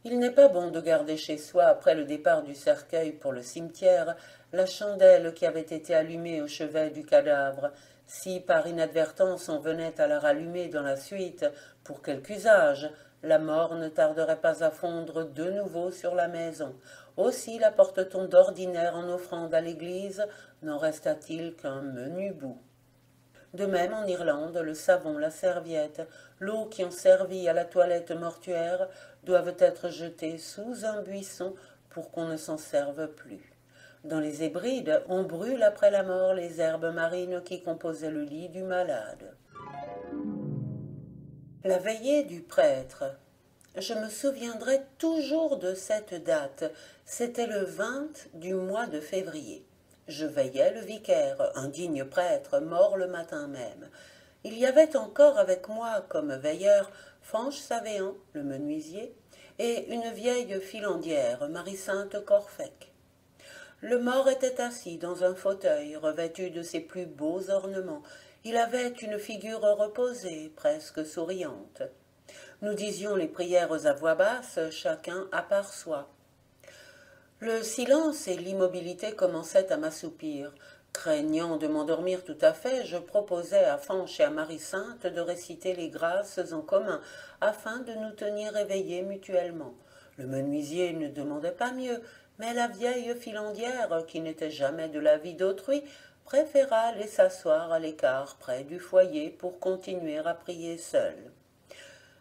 Il n'est pas bon de garder chez soi, après le départ du cercueil pour le cimetière, la chandelle qui avait été allumée au chevet du cadavre. Si par inadvertance on venait à la rallumer dans la suite, pour quelque usage, la mort ne tarderait pas à fondre de nouveau sur la maison. Aussi la porte-t-on d'ordinaire en offrande à l'église, n'en resta-t-il qu'un menu bout. De même en Irlande, le savon, la serviette, l'eau qui ont servi à la toilette mortuaire doivent être jetés sous un buisson pour qu'on ne s'en serve plus. Dans les Hébrides, on brûle après la mort les herbes marines qui composaient le lit du malade. La veillée du prêtre. Je me souviendrai toujours de cette date. C'était le 20 du mois de février. Je veillais le vicaire, un digne prêtre, mort le matin même. Il y avait encore avec moi, comme veilleur, Fanche Savéan, le menuisier, et une vieille filandière, Marie-Sainte Corfec. Le mort était assis dans un fauteuil, revêtu de ses plus beaux ornements. Il avait une figure reposée, presque souriante. Nous disions les prières à voix basse, chacun à part soi. Le silence et l'immobilité commençaient à m'assoupir. Craignant de m'endormir tout à fait, je proposai à Fanche et à Marie-Sainte de réciter les grâces en commun, afin de nous tenir éveillés mutuellement. Le menuisier ne demandait pas mieux, mais la vieille filandière, qui n'était jamais de l'avis d'autrui, préféra aller s'asseoir à l'écart près du foyer pour continuer à prier seule.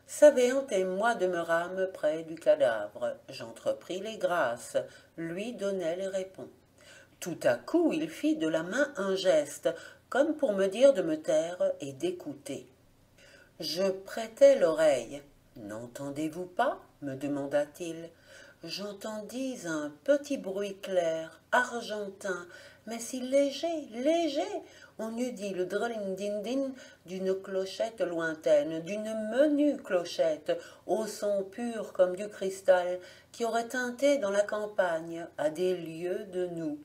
Savéant et moi demeurâmes près du cadavre. J'entrepris les grâces, lui donnai les réponses. Tout à coup, il fit de la main un geste, comme pour me dire de me taire et d'écouter. Je prêtai l'oreille. « N'entendez-vous pas ?» me demanda-t-il. J'entendis un petit bruit clair, argentin, mais si léger, léger. On eût dit le drling-din-din d'une clochette lointaine, d'une menue clochette, au son pur comme du cristal, qui aurait tinté dans la campagne, à des lieues de nous.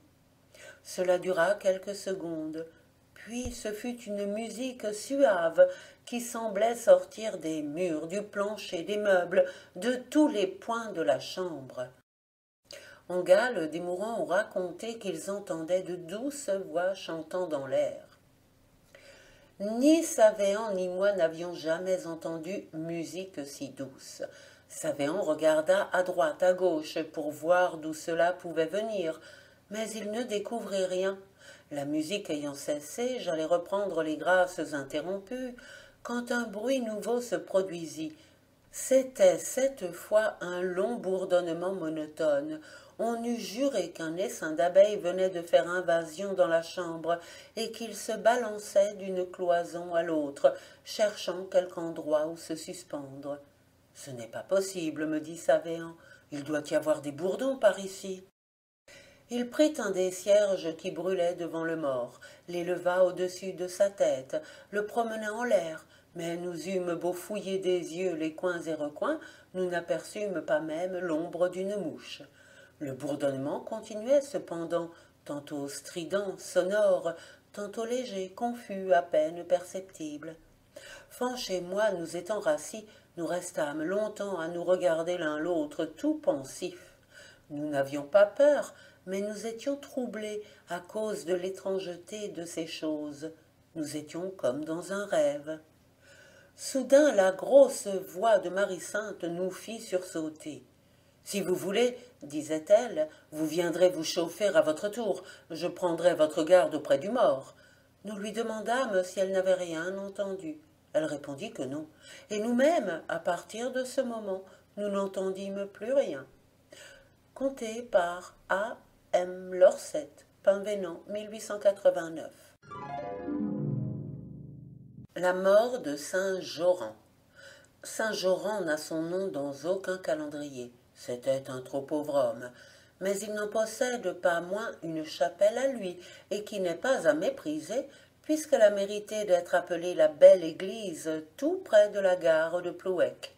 Cela dura quelques secondes, puis ce fut une musique suave qui semblait sortir des murs, du plancher, des meubles, de tous les points de la chambre. En Galles, des mourants ont raconté qu'ils entendaient de douces voix chantant dans l'air. Ni Savéan ni moi n'avions jamais entendu musique si douce. Savéan regarda à droite, à gauche, pour voir d'où cela pouvait venir, mais il ne découvrit rien. La musique ayant cessé, j'allais reprendre les grâces interrompues, quand un bruit nouveau se produisit. C'était cette fois un long bourdonnement monotone. On eût juré qu'un essaim d'abeilles venait de faire invasion dans la chambre et qu'il se balançait d'une cloison à l'autre, cherchant quelque endroit où se suspendre. « Ce n'est pas possible, me dit Savéan. Il doit y avoir des bourdons par ici. » Il prit un des cierges qui brûlait devant le mort, l'éleva au-dessus de sa tête, le promena en l'air, mais nous eûmes beau fouiller des yeux les coins et recoins, nous n'aperçûmes pas même l'ombre d'une mouche. Le bourdonnement continuait cependant, tantôt strident, sonore, tantôt léger, confus, à peine perceptible. Fanche et moi, nous étant rassis, nous restâmes longtemps à nous regarder l'un l'autre, tout pensifs. Nous n'avions pas peur, mais nous étions troublés à cause de l'étrangeté de ces choses. Nous étions comme dans un rêve. Soudain, la grosse voix de Marie-Sainte nous fit sursauter. Si vous voulez, disait-elle, vous viendrez vous chauffer à votre tour, je prendrai votre garde auprès du mort. Nous lui demandâmes si elle n'avait rien entendu. Elle répondit que non, et nous-mêmes, à partir de ce moment, nous n'entendîmes plus rien. Conté par A. M. Lorset, Pinvenant, 1889. La mort de Saint Joran. Saint Joran n'a son nom dans aucun calendrier. C'était un trop pauvre homme, mais il n'en possède pas moins une chapelle à lui, et qui n'est pas à mépriser, puisqu'elle a mérité d'être appelée la Belle Église, tout près de la gare de Plouec.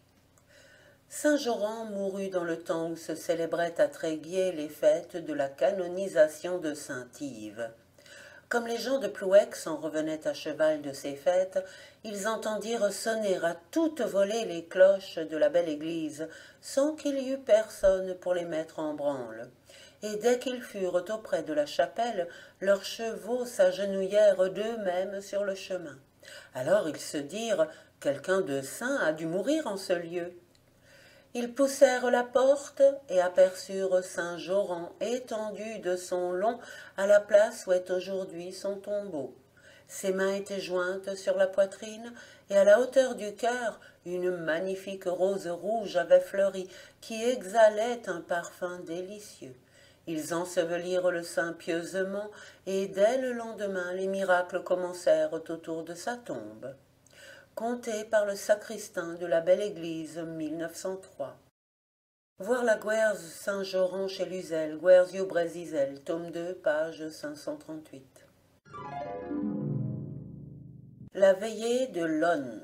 Saint Joran mourut dans le temps où se célébraient à Tréguier les fêtes de la canonisation de saint Yves. Comme les gens de Plouec s'en revenaient à cheval de ces fêtes, ils entendirent sonner à toute volée les cloches de la belle église, sans qu'il y eût personne pour les mettre en branle. Et dès qu'ils furent auprès de la chapelle, leurs chevaux s'agenouillèrent d'eux-mêmes sur le chemin. Alors ils se dirent « Quelqu'un de saint a dû mourir en ce lieu ». Ils poussèrent la porte et aperçurent saint Joran étendu de son long à la place où est aujourd'hui son tombeau. Ses mains étaient jointes sur la poitrine et à la hauteur du cœur, une magnifique rose rouge avait fleuri qui exhalait un parfum délicieux. Ils ensevelirent le saint pieusement et dès le lendemain les miracles commencèrent autour de sa tombe. Conté par le sacristain de la Belle Église, 1903. Voir la Guerze Saint-Joran chez Luzel, Guerzio Bresizel, tome 2, page 538. La veillée de Lon.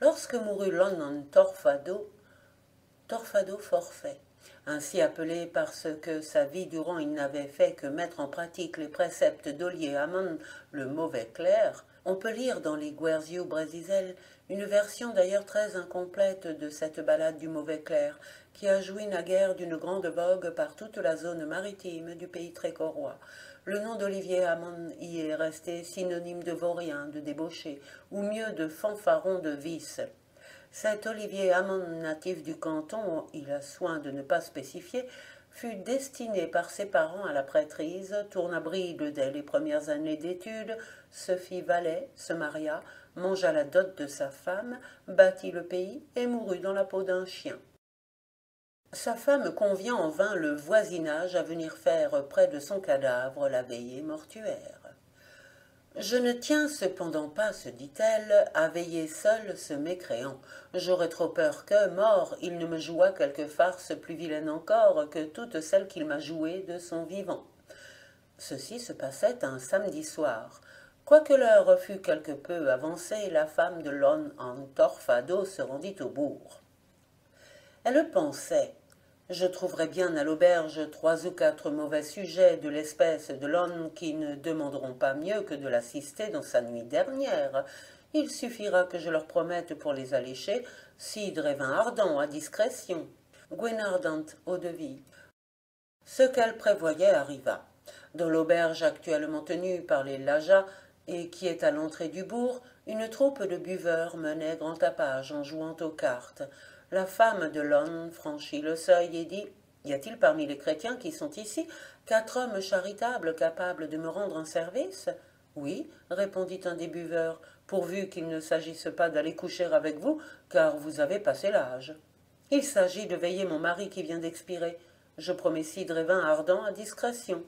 Lorsque mourut Lon en Torfado, Torfado forfait, ainsi appelé parce que sa vie durant il n'avait fait que mettre en pratique les préceptes d'Olier Amon, le mauvais clerc, on peut lire dans les Guerzio Bresizel une version d'ailleurs très incomplète de cette ballade du mauvais clerc, qui a joui naguère d'une grande vogue par toute la zone maritime du pays trécorois. Le nom d'Olivier Hamon y est resté synonyme de vaurien, de débauché, ou mieux de fanfaron de vice. Cet Olivier Hamon, natif du canton, il a soin de ne pas spécifier, fut destiné par ses parents à la prêtrise, tourna bride dès les premières années d'études, se fit valet, se maria, mangea la dot de sa femme, bâtit le pays et mourut dans la peau d'un chien. Sa femme convient en vain le voisinage à venir faire près de son cadavre la veillée mortuaire. Je ne tiens cependant pas, se dit-elle, à veiller seule ce mécréant. J'aurais trop peur que, mort, il ne me jouât quelque farce plus vilaine encore que toutes celles qu'il m'a jouées de son vivant. Ceci se passait un samedi soir. Quoique l'heure fût quelque peu avancée, la femme de Lon en Torfado se rendit au bourg. Elle pensait « Je trouverai bien à l'auberge 3 ou 4 mauvais sujets de l'espèce de Lon qui ne demanderont pas mieux que de l'assister dans sa nuit dernière. Il suffira que je leur promette pour les allécher cidre et vin ardent à discrétion. Gwenardant eau-de-vie. » Ce qu'elle prévoyait arriva. Dans l'auberge actuellement tenue par les Lajas, et qui est à l'entrée du bourg, une troupe de buveurs menait grand tapage en jouant aux cartes. La femme de Lon franchit le seuil et dit « Y a-t-il parmi les chrétiens qui sont ici 4 hommes charitables capables de me rendre un service ?»« Oui, répondit un des buveurs, pourvu qu'il ne s'agisse pas d'aller coucher avec vous, car vous avez passé l'âge. Il s'agit de veiller mon mari qui vient d'expirer. Je promets cidre et vin ardent à discrétion. »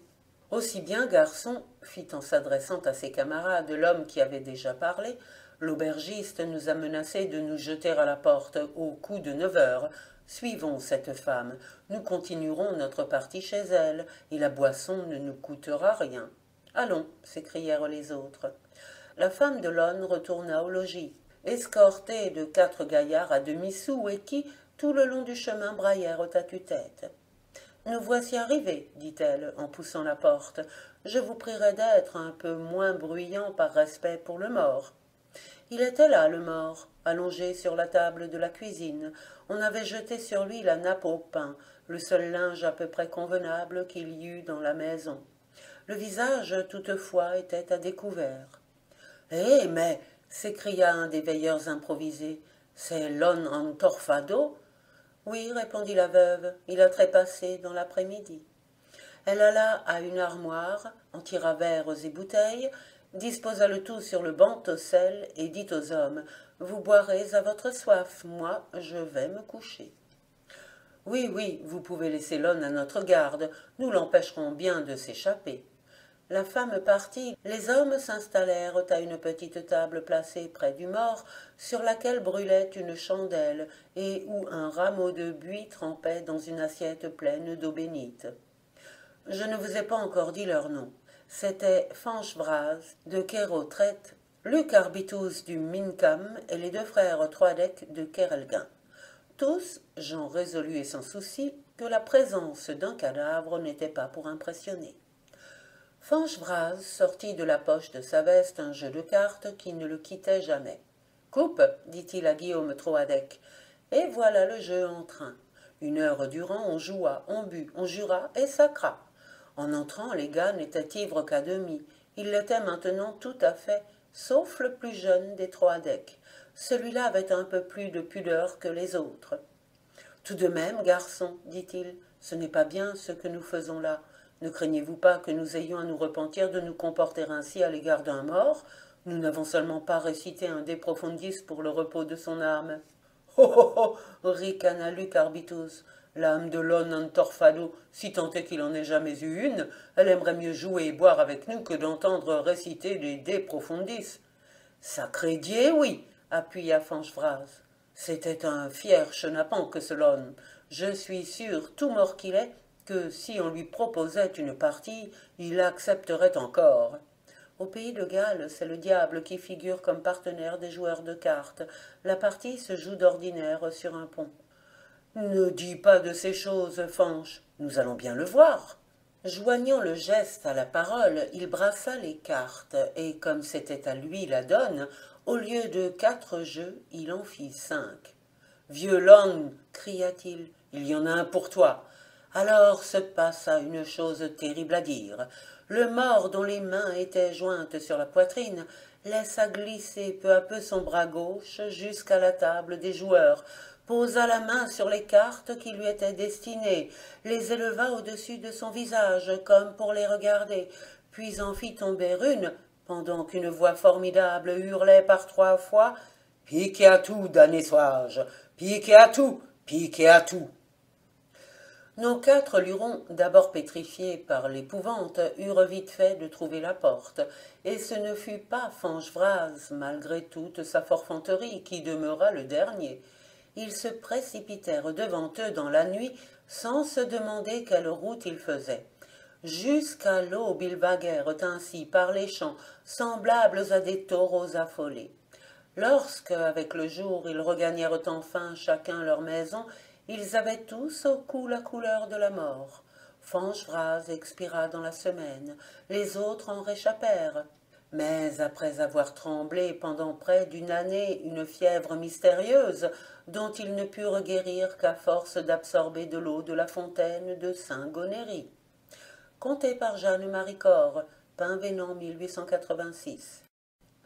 Aussi bien, garçon, fit en s'adressant à ses camarades l'homme qui avait déjà parlé, l'aubergiste nous a menacé de nous jeter à la porte au coup de 9 heures. Suivons cette femme, nous continuerons notre partie chez elle, et la boisson ne nous coûtera rien. Allons, s'écrièrent les autres. La femme de Lon retourna au logis, escortée de 4 gaillards à demi-sous et qui, tout le long du chemin, braillèrent à tue-tête. « Nous voici arrivés, dit-elle, en poussant la porte. Je vous prierai d'être un peu moins bruyant par respect pour le mort. » Il était là, le mort, allongé sur la table de la cuisine. On avait jeté sur lui la nappe au pain, le seul linge à peu près convenable qu'il y eût dans la maison. Le visage, toutefois, était à découvert. « Eh, mais » s'écria un des veilleurs improvisés, « c'est Lon en Torfado ?» « Oui, répondit la veuve, il a trépassé dans l'après-midi. Elle alla à une armoire, en tira verres et bouteilles, disposa le tout sur le banc au sel et dit aux hommes « Vous boirez à votre soif, moi je vais me coucher. » « Oui, oui, vous pouvez laisser l'homme à notre garde, nous l'empêcherons bien de s'échapper. » La femme partit, les hommes s'installèrent à une petite table placée près du mort, sur laquelle brûlait une chandelle et où un rameau de buis trempait dans une assiette pleine d'eau bénite. Je ne vous ai pas encore dit leur nom. C'étaient Fanchevraz de Kérotret, Luc Arbitus du Mincam et les deux frères Troadec de Kerelguin. Tous, gens résolus et sans souci, que la présence d'un cadavre n'était pas pour impressionner. Fanchevraz sortit de la poche de sa veste un jeu de cartes qui ne le quittait jamais. « Coupe, dit-il à Guillaume Troadec, et voilà le jeu en train. 1 heure durant, on joua, on but, on jura et sacra. En entrant, les gars n'étaient ivres qu'à demi. Ils l'étaient maintenant tout à fait, sauf le plus jeune des Troadec. Celui-là avait un peu plus de pudeur que les autres. « Tout de même, garçon, dit-il, ce n'est pas bien ce que nous faisons là. Ne craignez-vous pas que nous ayons à nous repentir de nous comporter ainsi à l'égard d'un mort? Nous n'avons seulement pas récité un De Profundis pour le repos de son âme. »« Oh, oh, oh » ricana Luc Arbitus. « L'âme de l'on Antorfado, si tant est qu'il en ait jamais eu une, elle aimerait mieux jouer et boire avec nous que d'entendre réciter les De Profundis. »« Sacré Dieu, oui !» appuya Fanchevraz. « C'était un fier chenapan que ce l'homme. Je suis sûr, tout mort qu'il est, que si on lui proposait une partie, il accepterait encore. » Au pays de Galles, c'est le diable qui figure comme partenaire des joueurs de cartes. La partie se joue d'ordinaire sur un pont. « Ne dis pas de ces choses, Fanch, nous allons bien le voir. » Joignant le geste à la parole, il brassa les cartes, et comme c'était à lui la donne, au lieu de 4 jeux, il en fit 5. « Vieux Lon, cria-t-il, il y en a un pour toi. » Alors se passa une chose terrible à dire. Le mort, dont les mains étaient jointes sur la poitrine, laissa glisser peu à peu son bras gauche jusqu'à la table des joueurs, posa la main sur les cartes qui lui étaient destinées, les éleva au-dessus de son visage comme pour les regarder, puis en fit tomber une, pendant qu'une voix formidable hurlait par 3 fois « Piquez à tout, damné sois-je! Piquez à tout! Piquez à tout !» Nos 4 lurons, d'abord pétrifiés par l'épouvante, eurent vite fait de trouver la porte, et ce ne fut pas Fanchevraz, malgré toute sa forfanterie, qui demeura le dernier. Ils se précipitèrent devant eux dans la nuit, sans se demander quelle route ils faisaient. Jusqu'à l'aube, ils vaguèrent ainsi par les champs, semblables à des taureaux affolés. Lorsque, avec le jour, ils regagnèrent enfin chacun leur maison, ils avaient tous au cou la couleur de la mort. Fanchevraz expira dans la semaine, les autres en réchappèrent. Mais après avoir tremblé pendant près d'1 année une fièvre mystérieuse, dont ils ne purent guérir qu'à force d'absorber de l'eau de la fontaine de Saint-Gonéry. Conté par Jeanne-Marie Corre, Pinvenant 1886.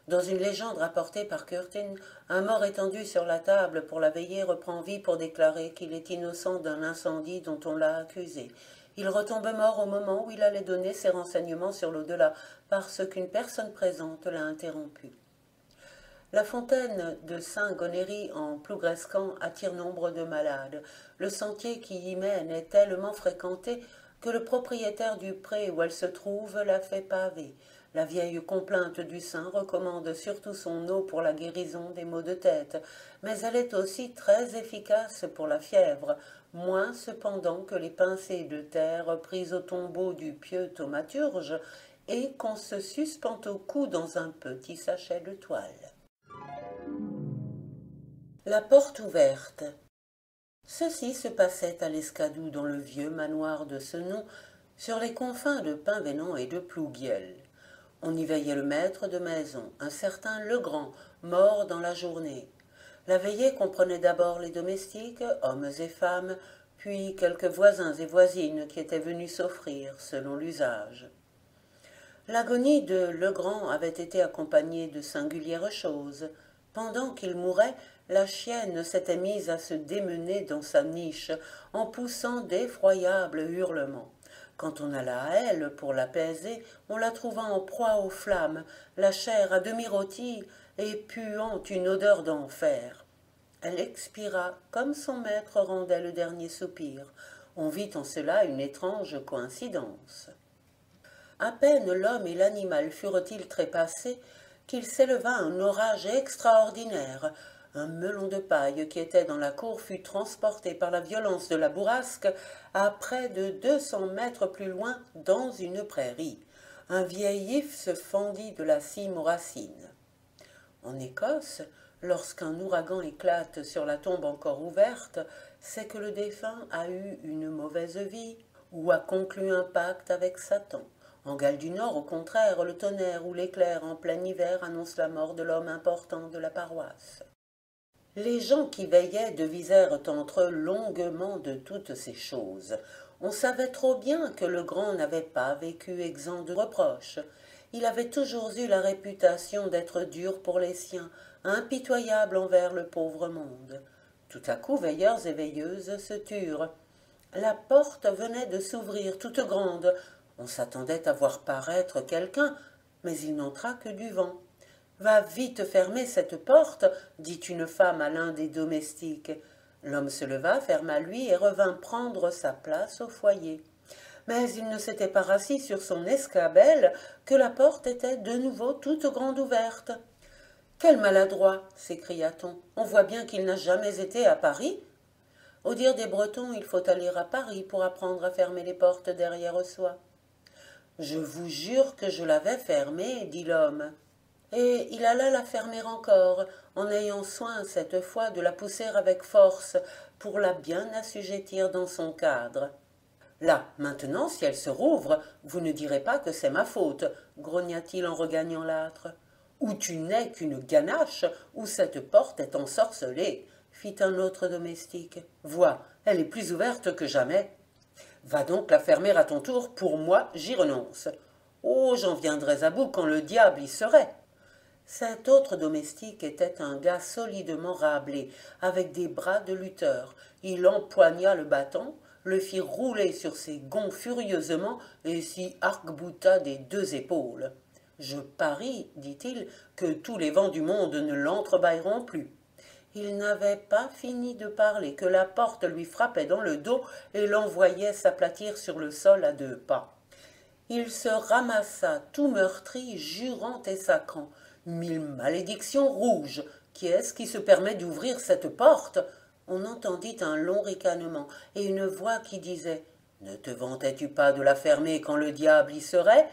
Dans une légende rapportée par Curtin, un mort étendu sur la table pour la veillée reprend vie pour déclarer qu'il est innocent d'un incendie dont on l'a accusé. Il retombe mort au moment où il allait donner ses renseignements sur l'au-delà, parce qu'une personne présente l'a interrompu. La fontaine de Saint-Gonéry en Plougrescan attire nombre de malades. Le sentier qui y mène est tellement fréquenté que le propriétaire du pré où elle se trouve la fait paver. La vieille complainte du saint recommande surtout son eau pour la guérison des maux de tête, mais elle est aussi très efficace pour la fièvre, moins cependant que les pincées de terre prises au tombeau du pieux thaumaturge et qu'on se suspend au cou dans un petit sachet de toile. La porte ouverte. Ceci se passait à l'Escadou, dans le vieux manoir de ce nom, sur les confins de Pinvenant et de Plouguiel. On y veillait le maître de maison, un certain Legrand, mort dans la journée. La veillée comprenait d'abord les domestiques, hommes et femmes, puis quelques voisins et voisines qui étaient venus s'offrir, selon l'usage. L'agonie de Legrand avait été accompagnée de singulières choses. Pendant qu'il mourait, la chienne s'était mise à se démener dans sa niche en poussant d'effroyables hurlements. Quand on alla à elle pour l'apaiser, on la trouva en proie aux flammes, la chair à demi rôtie et puant une odeur d'enfer. Elle expira comme son maître rendait le dernier soupir. On vit en cela une étrange coïncidence. À peine l'homme et l'animal furent-ils trépassés qu'il s'éleva un orage extraordinaire. Un melon de paille qui était dans la cour fut transporté par la violence de la bourrasque à près de 200 mètres plus loin dans une prairie. Un vieil if se fendit de la cime aux racines. En Écosse, lorsqu'un ouragan éclate sur la tombe encore ouverte, c'est que le défunt a eu une mauvaise vie ou a conclu un pacte avec Satan. En Galles du Nord, au contraire, le tonnerre ou l'éclair en plein hiver annonce la mort de l'homme important de la paroisse. Les gens qui veillaient devisèrent entre eux longuement de toutes ces choses. On savait trop bien que le grand n'avait pas vécu exempt de reproches. Il avait toujours eu la réputation d'être dur pour les siens, impitoyable envers le pauvre monde. Tout à coup, veilleurs et veilleuses se turent. La porte venait de s'ouvrir toute grande. On s'attendait à voir paraître quelqu'un, mais il n'entra que du vent. « Va vite fermer cette porte, dit une femme à l'un des domestiques. L'homme se leva, ferma lui et revint prendre sa place au foyer. Mais il ne s'était pas rassis sur son escabelle que la porte était de nouveau toute grande ouverte. « Quel maladroit !» s'écria-t-on. « On voit bien qu'il n'a jamais été à Paris. » Au dire des Bretons, il faut aller à Paris pour apprendre à fermer les portes derrière soi. « Je vous jure que je l'avais fermée, dit l'homme. Et il alla la fermer encore, en ayant soin cette fois de la pousser avec force pour la bien assujettir dans son cadre. « Là, maintenant, si elle se rouvre, vous ne direz pas que c'est ma faute, grogna-t-il en regagnant l'âtre. Ou tu n'es qu'une ganache, ou cette porte est ensorcelée, fit un autre domestique. Vois, elle est plus ouverte que jamais. Va donc la fermer à ton tour, pour moi, j'y renonce. Oh, j'en viendrais à bout quand le diable y serait. Cet autre domestique était un gars solidement râblé, avec des bras de lutteur. Il empoigna le bâton, le fit rouler sur ses gonds furieusement et s'y arc-bouta des deux épaules. « Je parie, dit-il, que tous les vents du monde ne l'entrebâilleront plus. » Il n'avait pas fini de parler que la porte lui frappait dans le dos et l'envoyait s'aplatir sur le sol à 2 pas. Il se ramassa tout meurtri, jurant et sacrant. « 1000 malédictions rouges! Qui est-ce qui se permet d'ouvrir cette porte ?» On entendit un long ricanement et une voix qui disait « Ne te vantais-tu pas de la fermer quand le diable y serait ?»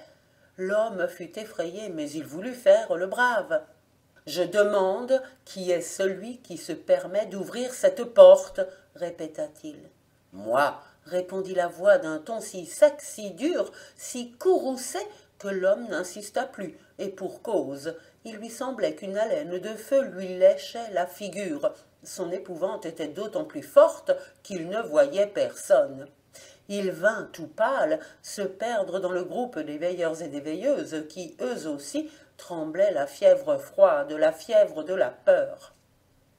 L'homme fut effrayé, mais il voulut faire le brave. « Je demande qui est celui qui se permet d'ouvrir cette porte ?» répéta-t-il. « Moi !» répondit la voix d'un ton si sec, si dur, si courroucé que l'homme n'insista plus, et pour cause. Il lui semblait qu'une haleine de feu lui léchait la figure. Son épouvante était d'autant plus forte qu'il ne voyait personne. Il vint, tout pâle, se perdre dans le groupe des veilleurs et des veilleuses qui, eux aussi, tremblaient la fièvre froide, la fièvre de la peur.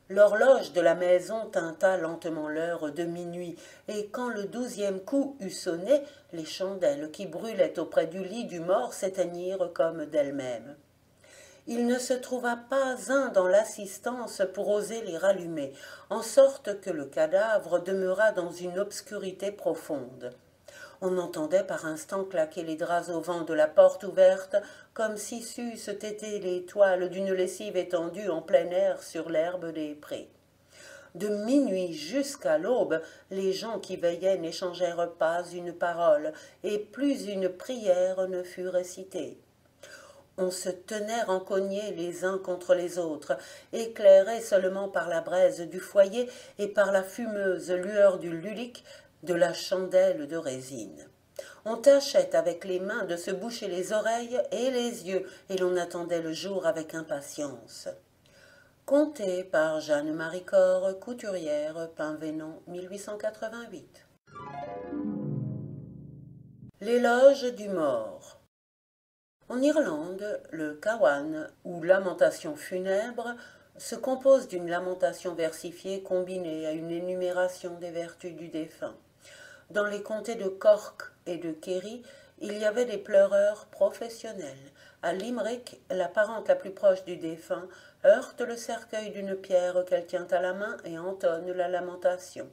L'horloge de la maison tinta lentement l'heure de minuit, et quand le 12e coup eut sonné, les chandelles qui brûlaient auprès du lit du mort s'éteignirent comme d'elles-mêmes. Il ne se trouva pas un dans l'assistance pour oser les rallumer, en sorte que le cadavre demeura dans une obscurité profonde. On entendait par instants claquer les draps au vent de la porte ouverte, comme si c'eussent été les toiles d'une lessive étendue en plein air sur l'herbe des prés. De minuit jusqu'à l'aube, les gens qui veillaient n'échangèrent pas une parole, et plus une prière ne fut récitée. On se tenait rencognés les uns contre les autres, éclairés seulement par la braise du foyer et par la fumeuse lueur du lulic de la chandelle de résine. On tâchait avec les mains de se boucher les oreilles et les yeux, et l'on attendait le jour avec impatience. Conté par Jeanne-Marie Corre, couturière, Pinvenant, 1888. L'éloge du mort. En Irlande, le Cawan, ou lamentation funèbre, se compose d'une lamentation versifiée combinée à une énumération des vertus du défunt. Dans les comtés de Cork et de Kerry, il y avait des pleureurs professionnels. À Limerick, la parente la plus proche du défunt heurte le cercueil d'une pierre qu'elle tient à la main et entonne la lamentation.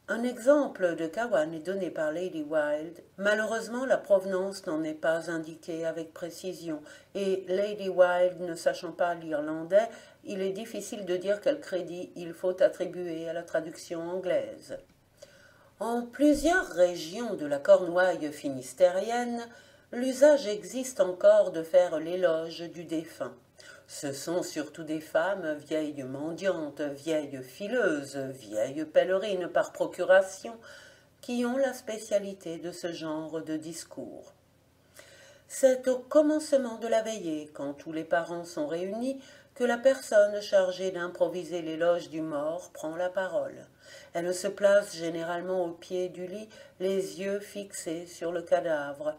Un exemple de Cawan est donné par Lady Wilde. Malheureusement, la provenance n'en est pas indiquée avec précision, et Lady Wilde ne sachant pas l'irlandais, il est difficile de dire quel crédit il faut attribuer à la traduction anglaise. En plusieurs régions de la Cornouaille finistérienne, l'usage existe encore de faire l'éloge du défunt. Ce sont surtout des femmes, vieilles mendiantes, vieilles fileuses, vieilles pèlerines par procuration, qui ont la spécialité de ce genre de discours. C'est au commencement de la veillée, quand tous les parents sont réunis, que la personne chargée d'improviser l'éloge du mort prend la parole. Elle se place généralement au pied du lit, les yeux fixés sur le cadavre.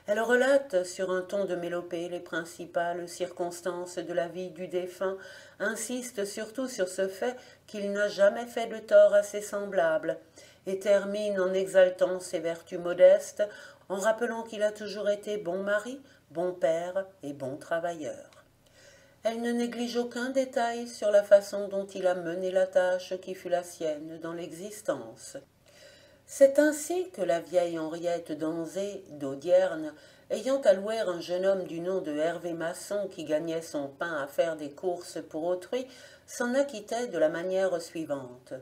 Elle relate sur un ton de mélopée les principales circonstances de la vie du défunt, insiste surtout sur ce fait qu'il n'a jamais fait de tort à ses semblables, et termine en exaltant ses vertus modestes, en rappelant qu'il a toujours été bon mari, bon père et bon travailleur. Elle ne néglige aucun détail sur la façon dont il a mené la tâche qui fut la sienne dans l'existence. C'est ainsi que la vieille Henriette d'Anzé, d'Audierne, ayant à louer un jeune homme du nom de Hervé Masson qui gagnait son pain à faire des courses pour autrui, s'en acquittait de la manière suivante.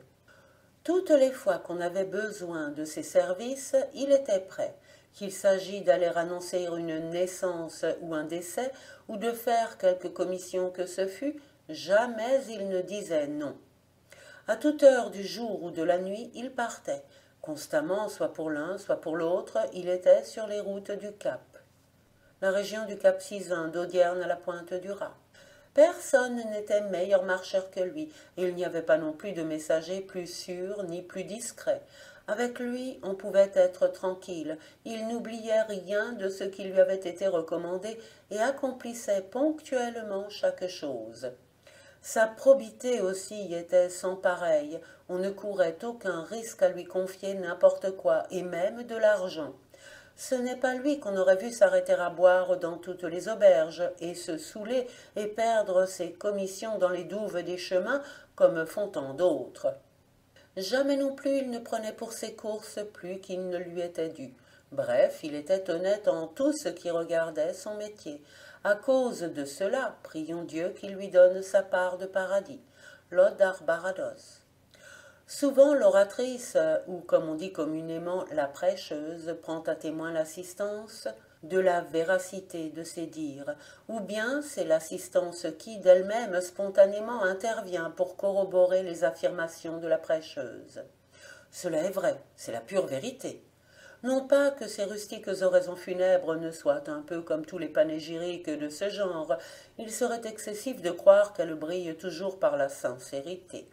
Toutes les fois qu'on avait besoin de ses services, il était prêt, qu'il s'agit d'aller annoncer une naissance ou un décès, ou de faire quelque commission que ce fût, jamais il ne disait non. À toute heure du jour ou de la nuit, il partait. Constamment, soit pour l'un, soit pour l'autre, il était sur les routes du Cap. La région du Cap Sizun, d'Audierne à la Pointe du Raz. Personne n'était meilleur marcheur que lui, et il n'y avait pas non plus de messager plus sûr ni plus discret. Avec lui, on pouvait être tranquille. Il n'oubliait rien de ce qui lui avait été recommandé et accomplissait ponctuellement chaque chose. Sa probité aussi y était sans pareille. On ne courait aucun risque à lui confier n'importe quoi, et même de l'argent. Ce n'est pas lui qu'on aurait vu s'arrêter à boire dans toutes les auberges, et se saouler et perdre ses commissions dans les douves des chemins, comme font tant d'autres. Jamais non plus il ne prenait pour ses courses plus qu'il ne lui était dû. Bref, il était honnête en tout ce qui regardait son métier. À cause de cela, prions Dieu qu'il lui donne sa part de paradis. Lodar Barados. Souvent l'oratrice, ou comme on dit communément la prêcheuse, prend à témoin l'assistance de la véracité de ses dires, ou bien c'est l'assistance qui d'elle-même spontanément intervient pour corroborer les affirmations de la prêcheuse. Cela est vrai, c'est la pure vérité. Non pas que ces rustiques oraisons funèbres ne soient un peu comme tous les panégyriques de ce genre, il serait excessif de croire qu'elles brillent toujours par la sincérité.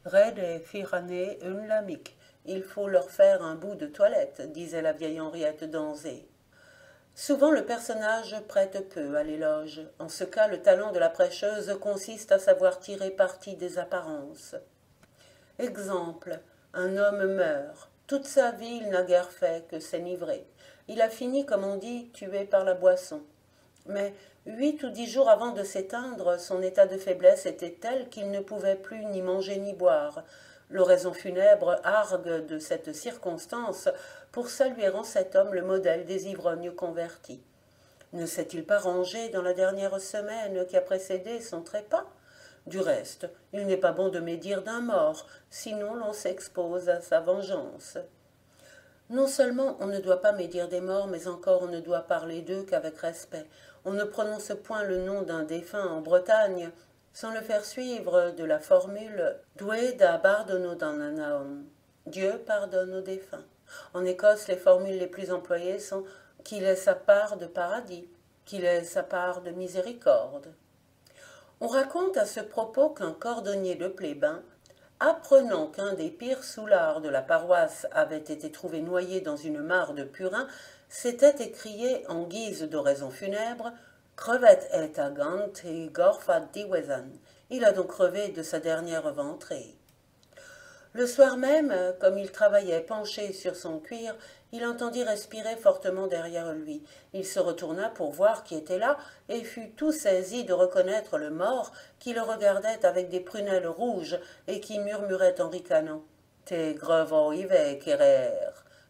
Red et Firané une lamique, il faut leur faire un bout de toilette, disait la vieille Henriette d'Anzé. Souvent le personnage prête peu à l'éloge. En ce cas, le talent de la prêcheuse consiste à savoir tirer parti des apparences. Exemple, un homme meurt. Toute sa vie, il n'a guère fait que s'enivrer. Il a fini, comme on dit, tué par la boisson. Mais 8 ou 10 jours avant de s'éteindre, son état de faiblesse était tel qu'il ne pouvait plus ni manger ni boire. L'oraison funèbre argue de cette circonstance pour saluer en cet homme le modèle des ivrognes convertis. Ne s'est-il pas rangé dans la dernière semaine qui a précédé son trépas? Du reste, il n'est pas bon de médire d'un mort, sinon l'on s'expose à sa vengeance. Non seulement on ne doit pas médire des morts, mais encore on ne doit parler d'eux qu'avec respect. On ne prononce point le nom d'un défunt en Bretagne sans le faire suivre de la formule « Dwe da bardono dananaum » Dieu pardonne aux défunts. En Écosse, les formules les plus employées sont « qu'il ait sa part de paradis »,« qu'il ait sa part de miséricorde ». On raconte à ce propos qu'un cordonnier de plébin, apprenant qu'un des pires soulards de la paroisse avait été trouvé noyé dans une mare de purin, s'était écrié en guise d'oraison funèbre « Crevet et agant et gorfat diwesan » Il a donc crevé de sa dernière ventrée. Le soir même, comme il travaillait penché sur son cuir, il entendit respirer fortement derrière lui. Il se retourna pour voir qui était là, et fut tout saisi de reconnaître le mort qui le regardait avec des prunelles rouges et qui murmurait en ricanant. « T'es grevant ivé, Kérer.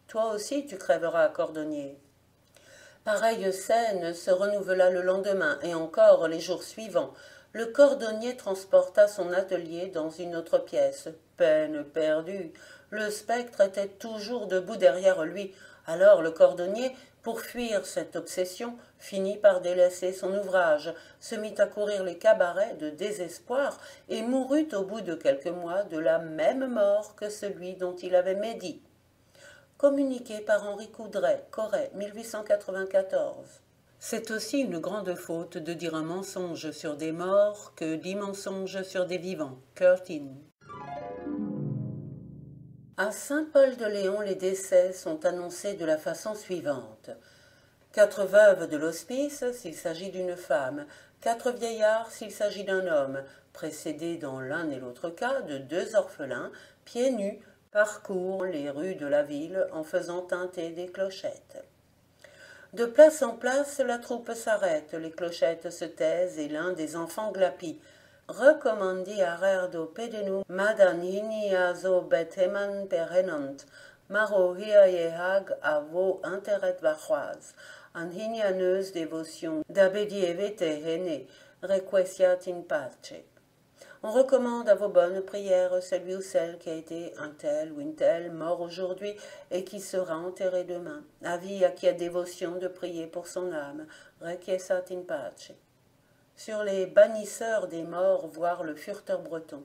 Toi aussi tu crèveras, cordonnier. » Pareille scène se renouvela le lendemain et encore les jours suivants. Le cordonnier transporta son atelier dans une autre pièce. Peine perdue. Le spectre était toujours debout derrière lui. Alors le cordonnier, pour fuir cette obsession, finit par délaisser son ouvrage, se mit à courir les cabarets de désespoir et mourut au bout de quelques mois de la même mort que celui dont il avait médit. Communiqué par Henri Coudray, Corée, 1894. C'est aussi une grande faute de dire un mensonge sur des morts que 10 mensonges sur des vivants. Curtin. À Saint-Paul-de-Léon, les décès sont annoncés de la façon suivante. 4 veuves de l'hospice s'il s'agit d'une femme, 4 vieillards s'il s'agit d'un homme, précédés dans l'un et l'autre cas de 2 orphelins, pieds nus, parcourent les rues de la ville en faisant tinter des clochettes. De place en place, la troupe s'arrête, les clochettes se taisent et l'un des enfants glapit. Recommandi arerdo pedenu madan hiniazo beteman perenant, maro hiayehag avo interet vachoise, an hinianeuse dévotion d'abedievete hene, requesiat in pace. On recommande à vos bonnes prières celui ou celle qui a été un tel ou une telle mort aujourd'hui et qui sera enterré demain. Avis à qui a dévotion de prier pour son âme. Requiescat in pace. Sur les bannisseurs des morts, voir le Furteur breton.